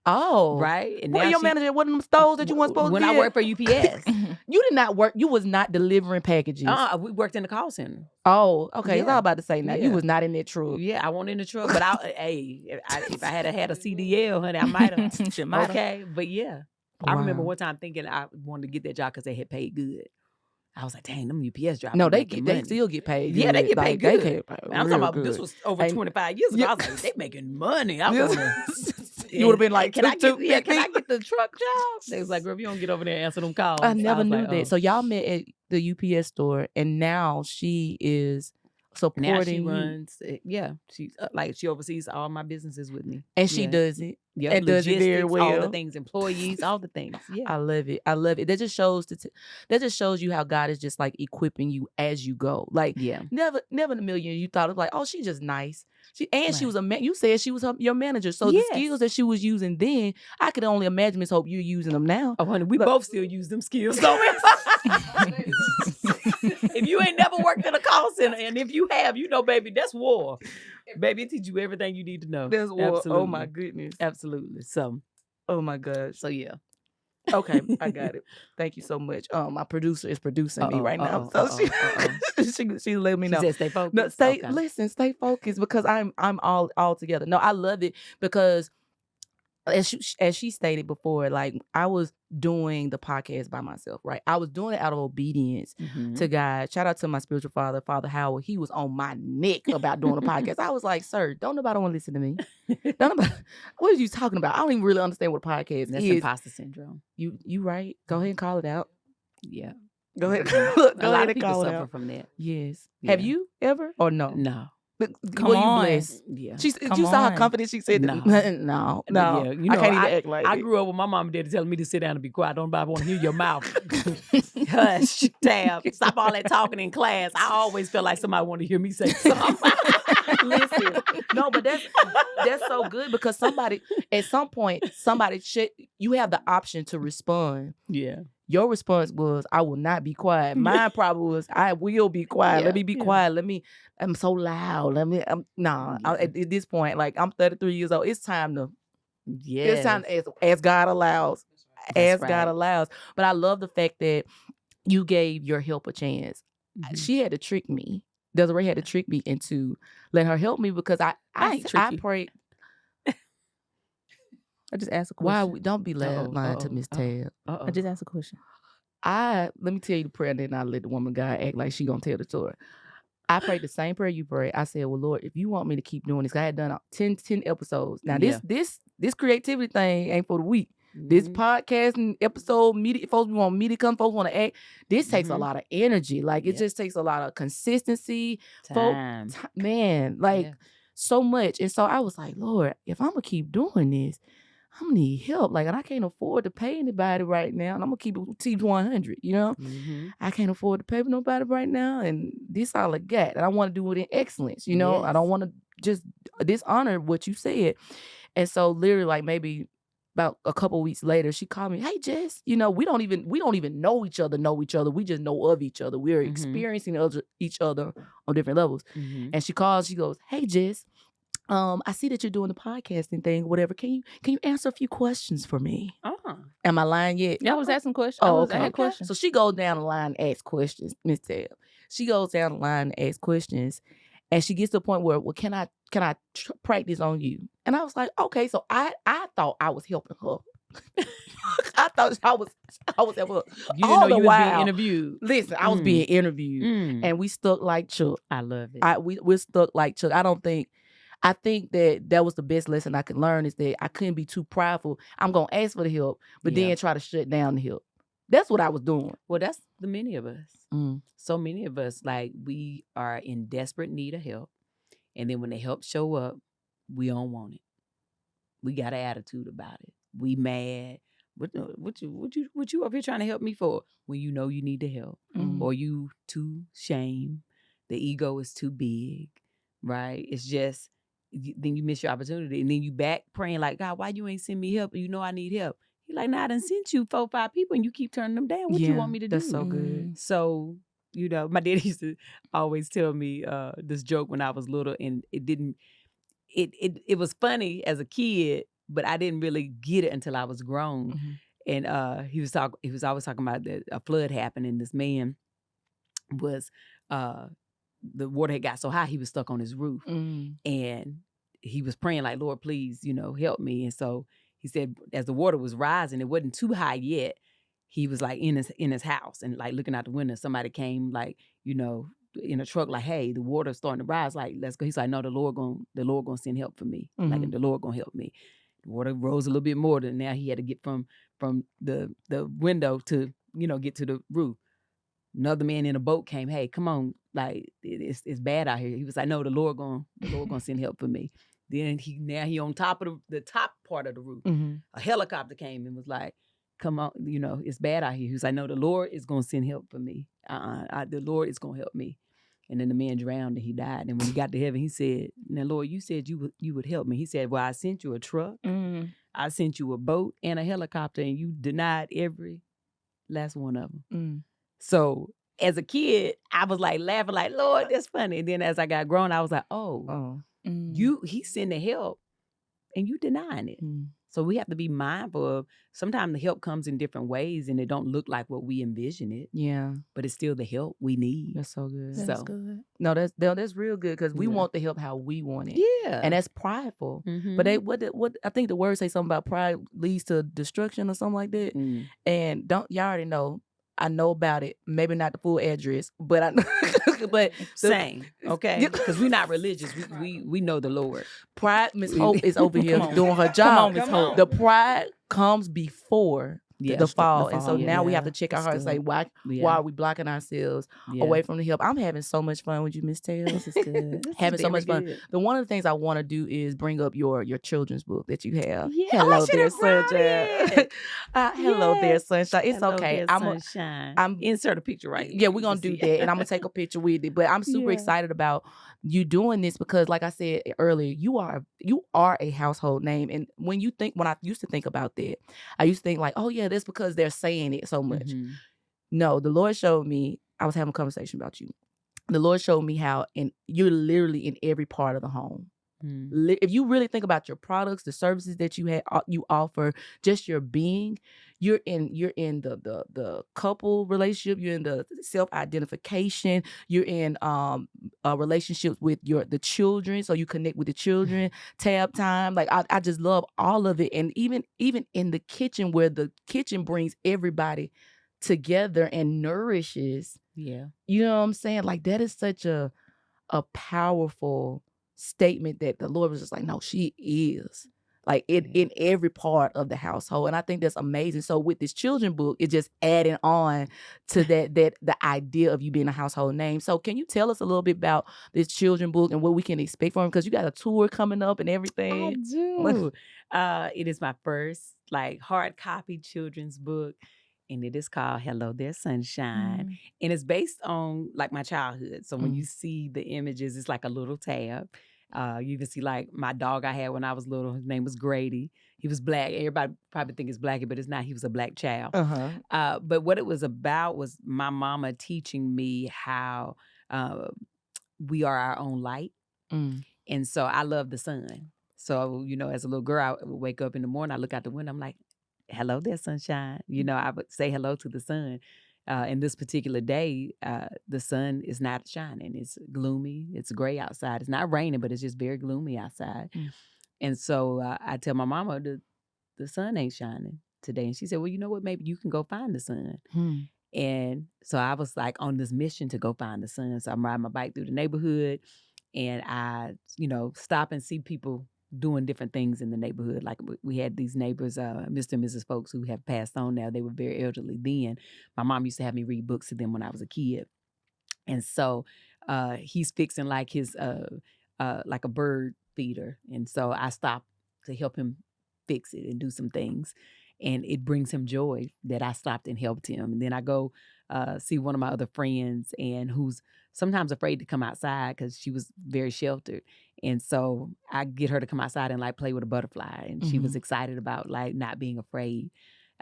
Oh. Right? And Well, now your manager at one of them stores that you weren't supposed when to be I worked for UPS. You did not work. You was not delivering packages. We worked in the call center. Oh, okay. Yeah. I was about to say now. Yeah. You was not in that truck. Yeah, I wasn't in the truck, but if I had a CDL, honey, I might have. Okay, but yeah. I remember one time thinking I wanted to get that job because they had paid good. I was like, dang, them UPS drivers. No, they still get paid good. Yeah, they get paid good. They get paid I'm talking about good. this was over 25 years ago. I was like, they making money. You would have been like, can I get the truck job? They was like, girl, if you don't get over there and answer them calls. I never knew like, that. So y'all met at the UPS store, and now she is supporting. Now she runs. She's she oversees all my businesses with me, and she does it. Yeah, and does it very well. All the things, employees, all the things. Yeah, I love it. I love it. That just shows you how God is just like equipping you as you go. Like, never in a million you thought it was like, oh, she's just nice. She was you said she was your manager. So the skills that she was using then, I could only imagine, Miss Hope, you're using them now. Oh, honey, we both still use them skills. So if you ain't never worked in a call center, and if you have, baby, that's war. Baby, it teach you everything you need to know. That's war. Absolutely. Oh my goodness. Absolutely. So, oh my gosh. So yeah. Okay, I got it. Thank you so much. My producer is producing me right now, so she let me know. She said stay focused. No, listen, stay focused because I'm all together. No, I love it because as she stated before, like I was doing the podcast by myself, right? I was doing it out of obedience to God. Shout out to my spiritual father, Father Howard. He was on my neck about doing a podcast. I was like, sir, don't nobody want to listen to me. What are you talking about? I don't even really understand what a podcast is. That's imposter syndrome. You right? Go ahead and call it out. Yeah. Go ahead. Go ahead and call it out. From that. Yes. Yeah. Have you ever or no? No. Come on. Yeah. You saw how confident she said no. No. Yeah. I can't even act like I grew up with my mom and daddy telling me to sit down and be quiet. Don't nobody want to hear your mouth. Hush, Tab. Stop all that talking in class. I always feel like somebody want to hear me say something. Listen. No, but that's so good because at some point, you have the option to respond. Yeah. Your response was, I will not be quiet. Mine probably was, I will be quiet. Let me be quiet. I'm so loud. At this point, like I'm 33 years old. It's time to, it's time as God allows. God allows. But I love the fact that you gave your help a chance. She had to trick me. Desiree had to trick me into letting her help me because I prayed. I just asked a question. Why don't be lying to Miss Tab? I just asked a question. Let me tell you the prayer, and then I'll let the woman God act like she gonna tell the story. I prayed the same prayer you prayed. I said, well, Lord, if you want me to keep doing this, I had done 10 episodes. Now this creativity thing ain't for the week. This podcasting episode, media folks want me to come, folks want to act. This takes a lot of energy. Like it just takes a lot of consistency. Time. So much. And so I was like, Lord, if I'm gonna keep doing this, I'm gonna need help. Like, and I can't afford to pay anybody right now. And I'm gonna keep it 100, you know? I can't afford to pay for nobody right now. And this all I got. And I want to do it in excellence, you know? I don't want to just dishonor what you said. And so literally like maybe about a couple weeks later, she called me, hey Jess, we don't even know each other. We just know of each other. We're experiencing each other on different levels. And she calls, she goes, hey Jess, I see that you're doing the podcasting thing, whatever. Can you answer a few questions for me? Am I lying yet? Yeah, I was asking questions. Oh, okay. Questions. So she goes down the line and asks questions, Miss Tab. She goes down the line and asks questions, and she gets to the point where, well, can I practice on you? And I was like, okay. So I thought I was helping her. I thought I was helping her. You didn't know you was being interviewed. Listen, I was being interviewed, and we stuck like Chuck. I love it. We're stuck like Chuck. I think that was the best lesson I could learn is that I couldn't be too prideful. I'm going to ask for the help, but then try to shut down the help. That's what I was doing. Well, that's the many of us. So many of us, like, we are in desperate need of help. And then when the help show up, we don't want it. We got an attitude about it. We mad. What you up here trying to help me for? When you know you need the help. Or you too shame. The ego is too big. Right? It's just... Then you miss your opportunity, and then you back praying like, God, why you ain't send me help? You know I need help. He like, I done sent you 4 or 5 people, and you keep turning them down. What you want me to do? That's so good. So, my daddy used to always tell me this joke when I was little, and it was funny as a kid, but I didn't really get it until I was grown. Mm-hmm. And he was always talking about that a flood happened, and this man was the water had got so high he was stuck on his roof, and he was praying like, Lord, please, help me. And so he said, as the water was rising, it wasn't too high yet. He was like in his house and like looking out the window. Somebody came like, in a truck, like, hey, the water's starting to rise. Like, let's go. He's like, no, the Lord gonna send help for me. Mm-hmm. Like, the Lord gonna help me. The water rose a little bit more than now he had to get from the window to, get to the roof. Another man in a boat came, hey, come on, like it's bad out here. He was like, no, the Lord gonna send help for me. Then he on top of the top part of the roof. Mm-hmm. A helicopter came and was like, come on, it's bad out here. He was like, no, the Lord is gonna send help for me. The Lord is gonna help me. And then the man drowned and he died. And when he got to heaven, he said, now, Lord, you said you would help me. He said, well, I sent you a truck, I sent you a boat and a helicopter, and you denied every last one of them. So as a kid, I was like laughing, like, Lord, that's funny. And then as I got grown, I was like, he sending help and you denying it. So we have to be mindful of sometimes the help comes in different ways and it don't look like what we envision it. Yeah. But it's still the help we need. That's so good. That's good. No, that's real good because we want the help how we want it. Yeah. And that's prideful. Mm-hmm. But what I think the words say something about pride leads to destruction or something like that. And y'all already know. I know about it. Maybe not the full address, but I but same. Okay. Because we're not religious. We know the Lord. Pride, Miss Hope is over here doing her job. Come on, Miss Hope. The pride comes before the fall. And so now we have to check our hearts, like, why are we blocking ourselves away from the help? I'm having so much fun with you, Miss Tails. This is good. Having so much fun. One of the things I want to do is bring up your children's book that you have. Yeah. Hello there, Sunshine. Hello there, Sunshine. It's Hello okay. there, Sunshine. I'm insert a picture right here. Yeah, we're gonna do that, and I'm gonna take a picture with it. But I'm super excited about you doing this because, like I said earlier, you are a household name. And when I used to think about that, I used to think like, oh yeah, that's because they're saying it so much. Mm-hmm. No, the Lord showed me. I was having a conversation about you. The Lord showed me how you're literally in every part of the home. If you really think about your products, the services that you offer, just your being, you're in the couple relationship, you're in the self-identification, you're in a relationship with the children, so you connect with the children, tab time. Like I just love all of it. And even in the kitchen, where the kitchen brings everybody together and nourishes. Yeah. You know what I'm saying? Like that is such a powerful statement that the Lord was just like, no, she is like in every part of the household. And I think that's amazing. So with this children book, it's just adding on to that the idea of you being a household name. So can you tell us a little bit about this children book and what we can expect from it? Because you got a tour coming up and everything. I do. It is my first hard copy children's book. And it is called Hello There, Sunshine. And it's based on my childhood. So when you see the images, it's like a little tab. You even see my dog I had when I was little. His name was Grady. He was black. Everybody probably think it's Blackie, but it's not. He was a black child. But what it was about was my mama teaching me how we are our own light. And so I love the sun. So, as a little girl, I would wake up in the morning, I look out the window, I'm like, hello there, sunshine. I would say hello to the sun. And this particular day, the sun is not shining. It's gloomy. It's gray outside. It's not raining, but it's just very gloomy outside. And so I tell my mama, the sun ain't shining today. And she said, well, you know what? Maybe you can go find the sun. And so I was on this mission to go find the sun. So I'm riding my bike through the neighborhood and I, stop and see people doing different things in the neighborhood. Like we had these neighbors, Mr. and Mrs. Folks, who have passed on now. They were very elderly then. My mom used to have me read books to them when I was a kid. And so he's fixing his a bird feeder. And so I stopped to help him fix it and do some things. And it brings him joy that I stopped and helped him. And then I go see one of my other friends and who's sometimes afraid to come outside because she was very sheltered. And so I get her to come outside and play with a butterfly. And she was excited about not being afraid.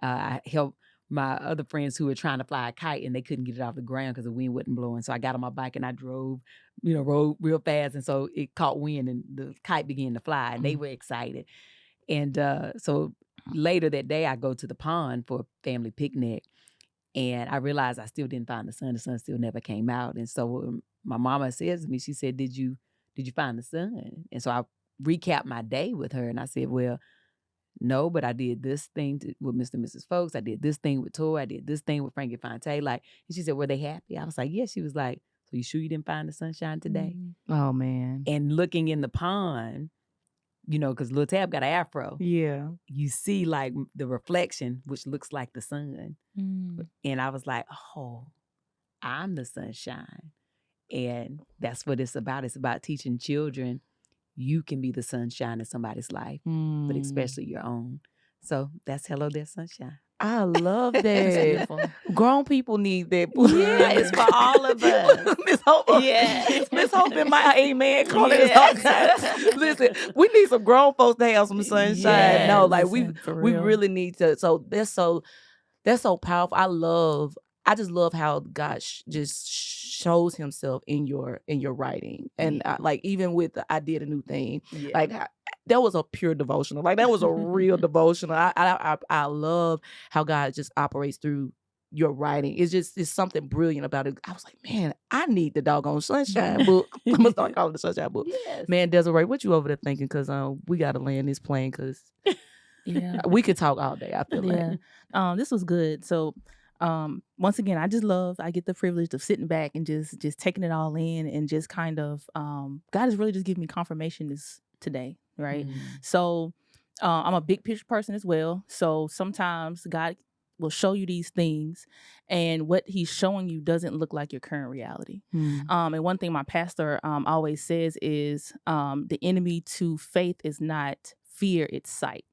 I helped my other friends who were trying to fly a kite and they couldn't get it off the ground because the wind wasn't blowing. So I got on my bike and I drove, rode real fast. And so it caught wind and the kite began to fly and they were excited. And so later that day, I go to the pond for a family picnic, and I realized I still didn't find the sun. The sun still never came out. And so my mama says to me, she said, "Did you find the sun?" And so I recapped my day with her, and I said, "Well, no, but I did this thing with Mr. and Mrs. Folks. I did this thing with Tori. I did this thing with Frankie Fonte." Like, and she said, "Were they happy?" I was like, "Yeah." She was like, "So you sure you didn't find the sunshine today?" Oh man. And looking in the pond, because Lil Tab got an afro. Yeah. You see like the reflection, which looks like the sun. And I was like, oh, I'm the sunshine. And that's what it's about. It's about teaching children you can be the sunshine in somebody's life, but especially your own. So that's Hello There Sunshine. I love that. Grown people need that. Yeah, it's for all of us. Miss Hope. Yeah. Miss Hope in my amen calling us. Listen, we need some grown folks to have some sunshine. Yes. No, like we real. really need to. So that's so powerful. I just love how God just shows himself in your writing. And like even with I did a new thing. Yeah. Like that was a pure devotional. Like that was a real devotional. I love how God just operates through your writing. It's something brilliant about it. I was like, man, I need the doggone sunshine book. I'm gonna start calling it the sunshine book. Yes. Man, Desiree, what you over there thinking? Because we gotta land this plane because we could talk all day. I feel like. This was good. So once again, I get the privilege of sitting back and just taking it all in and just kind of God has really just given me confirmation today, right? So I'm a big picture person as well. So sometimes God will show you these things and what he's showing you doesn't look like your current reality. And one thing my pastor always says is the enemy to faith is not fear, it's sight.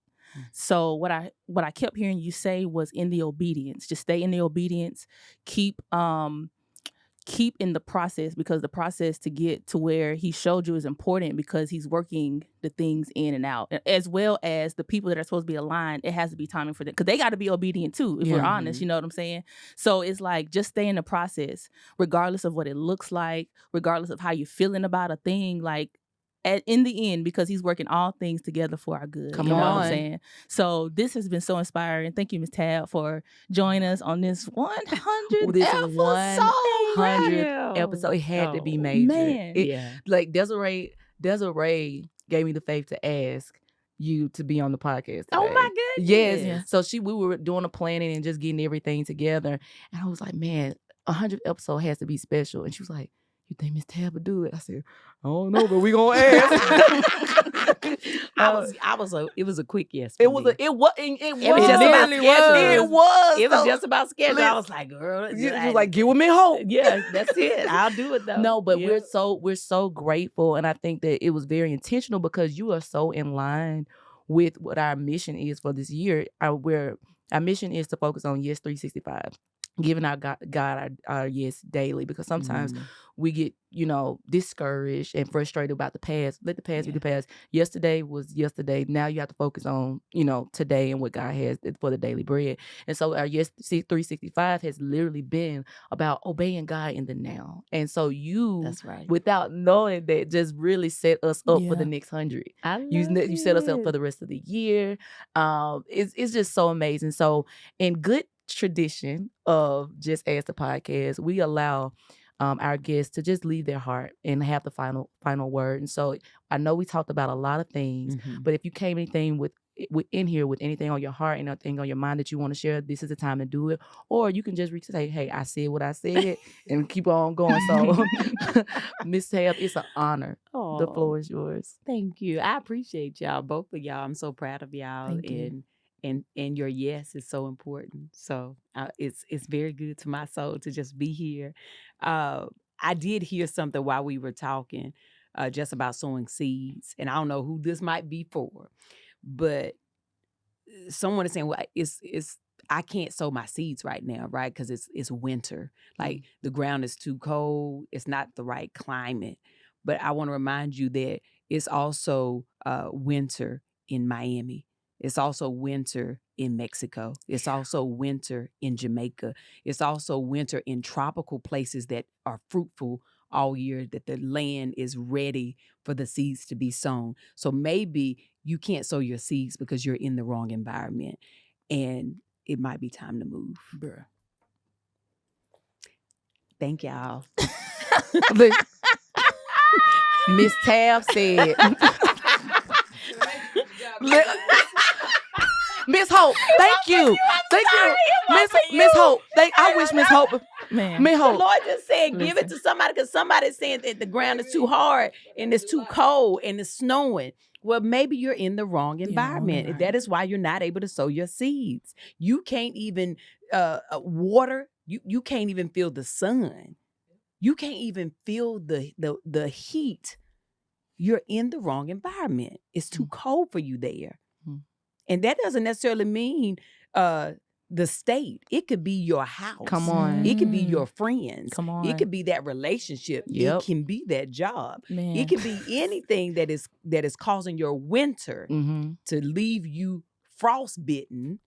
So what I kept hearing you say was in the obedience. Just stay in the obedience. Keep in the process, because the process to get to where he showed you is important, because he's working the things in and out, as well as the people that are supposed to be aligned. It has to be timing for them, because they got to be obedient too, if we're honest. You know what I'm saying? So it's like, just stay in the process, regardless of what it looks like, regardless of how you're feeling about a thing. Like, in the end, because he's working all things together for our good. Come you know on. what I'm saying? So this has been so inspiring. Thank you, Ms. Tab, for joining us on this 100th This episode. 100th episode. It had to be major. Man. Like Desiree gave me the faith to ask you to be on the podcast today. Oh my goodness. Yes. So we were doing a planning and just getting everything together. And I was like, man, 100th episode has to be special. And she was like, "You think Miss Tab would do it?" I said, "I don't know, but we gonna ask." It was a quick yes. It was just about schedule. It was. It was just about schedule. I was like, girl, You was like, "Get with me, hope." Yeah, that's it. I'll do it though. No, but we're so grateful, and I think that it was very intentional, because you are so in line with what our mission is for this year. Our mission is to focus on Yes 365. Giving our God our yes daily, because sometimes we get, discouraged and frustrated about the past. Let the past be the past. Yesterday was yesterday. Now you have to focus on, today and what God has for the daily bread. And so our Yes 365 has literally been about obeying God in the now. And so that's right. without knowing that, just really set us up for the next 100. You set us up for the rest of the year. It's just so amazing. So in good tradition of Jess Ask the Podcast, we allow our guests to just leave their heart and have the final word. And so I know we talked about a lot of things, but if you came in here with anything on your heart and anything on your mind that you want to share, this is the time to do it. Or you can just say, "Hey, I said what I said," and keep on going. So Miss Tab, it's an honor. The floor is yours. Thank you. I appreciate y'all, both of y'all. I'm so proud of y'all. Thank you. And your yes is so important. So it's very good to my soul to just be here. I did hear something while we were talking just about sowing seeds. And I don't know who this might be for, but someone is saying, well, it's I can't sow my seeds right now, right? Because it's winter. Like the ground is too cold. It's not the right climate. But I want to remind you that it's also winter in Miami. It's also winter in Mexico. It's also winter in Jamaica. It's also winter in tropical places that are fruitful all year that the land is ready for the seeds to be sown. So maybe you can't sow your seeds because you're in the wrong environment, and it might be time to move. Bruh. Thank y'all. Miss Tab said, Miss Hope, thank you. Thank you. Miss Hope. I wish Miss Hope. Man. Miss The Hope. Lord just said, give it to somebody, because somebody's saying that the ground is too hard and it's too cold and it's snowing. Well, maybe you're in the wrong environment. That is why you're not able to sow your seeds. You can't even water. You can't even feel the sun. You can't even feel the heat. You're in the wrong environment. It's too cold for you there. And that doesn't necessarily mean the state. It could be your house. Come on. It could be your friends. Come on. It could be that relationship. Yep. It can be that job. Man. It could be anything that is causing your winter Mm-hmm. to leave you frostbitten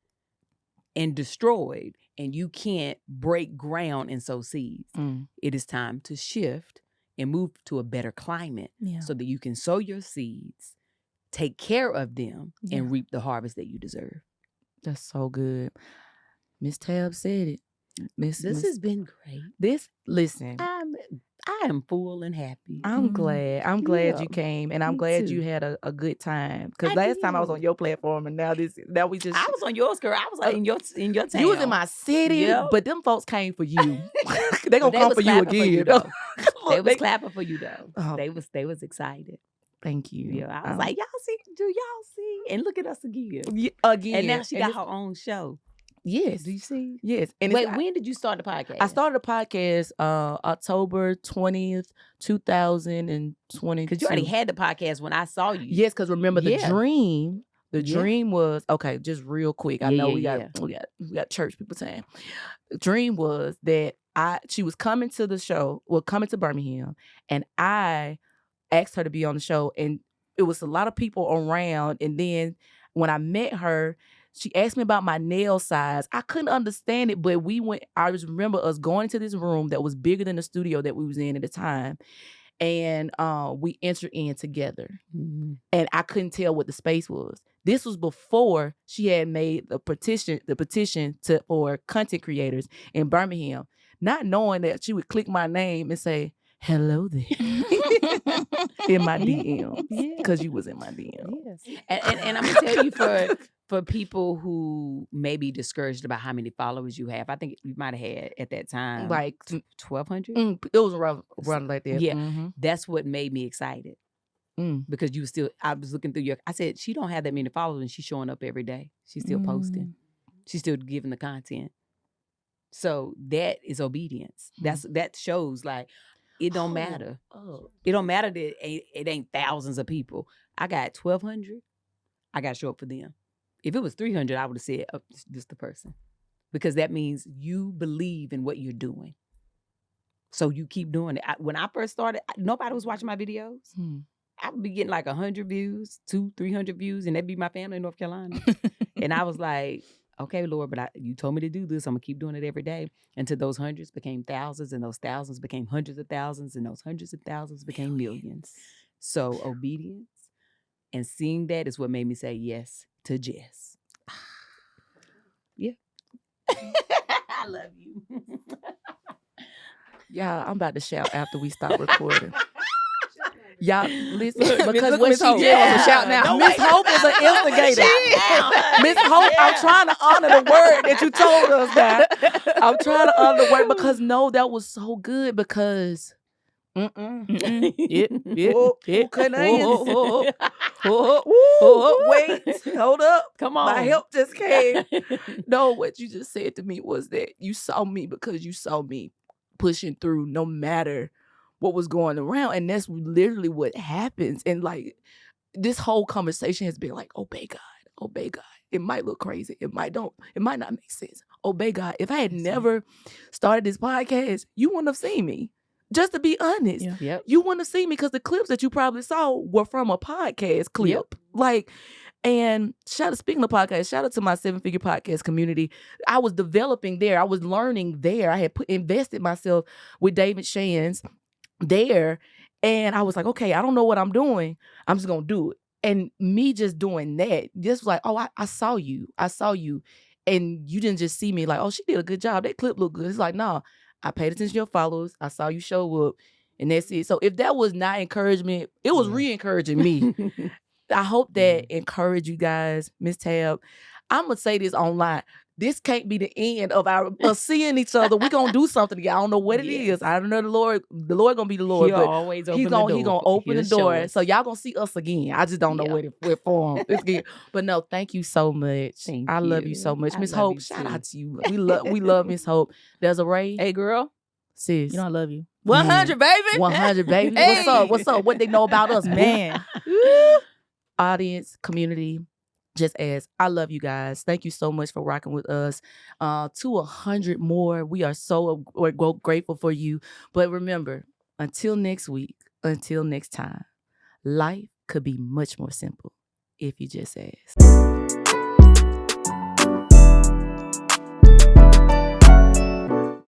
and destroyed, and you can't break ground and sow seeds. It is time to shift and move to a better climate so that you can sow your seeds, take care of them, and reap the harvest that you deserve. That's so good. Miss Tab said it. This has been great. Listen. I am full and happy. I'm glad. I'm glad you Yeah, came, and I'm me glad too. you had a good time. Because I last time I was did. on your platform, and now we just. I was on yours, girl. I was in your town. You was in my city, Yep. but them folks came for you. They gonna They come was for you clapping for again. you, though. They Look, was clapping for you though. Oh. They was excited. Thank you. Yeah, I was like, y'all see? Do y'all see? And look at us again. again. And now she got it's- her own show. Yes. Do you see? Yes. And Wait, it's- when did you start the podcast? I started a podcast October 20th, 2020. because you already had the podcast when I saw you. Yes, because remember the Yeah. dream. The Yeah. dream was okay. Just real quick. I Yeah, know yeah, we got church people saying. The dream was that she was coming to the show, coming to Birmingham, and I asked her to be on the show, and it was a lot of people around. And then when I met her, she asked me about my nail size. I couldn't understand it, but we went. I just remember us going into this room that was bigger than the studio that we was in at the time. And we entered in together. Mhm. And I couldn't tell what the space was. This was before she had made the petition for content creators in Birmingham, not knowing that she would click my name and say, "Hello there," in my DM, Yeah. because you was in my DM. Yes. And I'm gonna tell you, for people who may be discouraged about how many followers you have, I think you might have had at that time Like 1,200. it was around like that. Yeah. Mhm. That's what made me excited. Because I was looking through I said, she don't have that many followers and she's showing up every day. She's still posting. She's still giving the content. So that is obedience. That shows like it don't matter. Oh. It don't matter that it ain't thousands of people. I got 1,200. I got to show up for them. If it was 300, I would have said, oh, just the person. Because that means you believe in what you're doing. So you keep doing it. When I first started, nobody was watching my videos. I would be getting like 100 views, 200-300 views, and that'd be my family in North Carolina. And I was like, okay, Lord, but you told me to do this. I'm going to keep doing it every day until those hundreds became thousands, and those thousands became hundreds of thousands, and those hundreds of thousands became millions. So obedience and seeing that is what made me say yes to Jess. Yeah. I love you. Y'all, I'm about to shout after we stop recording. Y'all, listen, Look, because look, what Miss she Hope. did was a Yeah. shout now. Don't Miss wait. Hope is an instigator. Miss Hope, I'm trying to honor the word that you told us now. I'm trying to honor the word because no, that was so good because Yeah. wait, hold up. Come on. My help just came. No, what you just said to me was that you saw me because you saw me pushing through no matter what was going around. And that's literally what happens. And like this whole conversation has been like, obey God, obey God. It might look crazy. It might not make sense. Obey God. If I had never started this podcast, you wouldn't have seen me. Just to be honest. Yeah. Yep. You wouldn't have seen me because the clips that you probably saw were from a podcast clip. Yep. Like, and speaking of podcasts, shout out to my 7-figure podcast community. I was developing there. I was learning there. I had invested myself with David Shands there. And I was like, okay, I don't know what I'm doing. I'm just going to do it. And me just doing that, just was like, oh, I saw you. I saw you. And you didn't just see me like, oh, she did a good job. That clip looked good. It's like, no, I paid attention to your followers. I saw you show up. And that's it. So if that was not encouragement, it was re-encouraging me. I hope that encourage you guys. Miss Tab, I'm going to say this online. This can't be the end of us seeing each other. We're going to do something together. I don't know what it is. I don't know the Lord going to be the Lord. He'll always open He's going to open the door. us. So y'all going to see us again. I just don't know what form. But no, thank you so much. I love you so much. Miss Hope, shout out to you. We love Miss Hope. There's a Ray. Hey, girl. Sis. You know I love you. 100, baby. 100, baby. Hey. What's up? What they know about us, man? Audience, community. Just Ask. I love you guys. Thank you so much for rocking with us. To 100 more. We are so grateful for you. But remember, until next week, until next time, life could be much more simple if you just ask.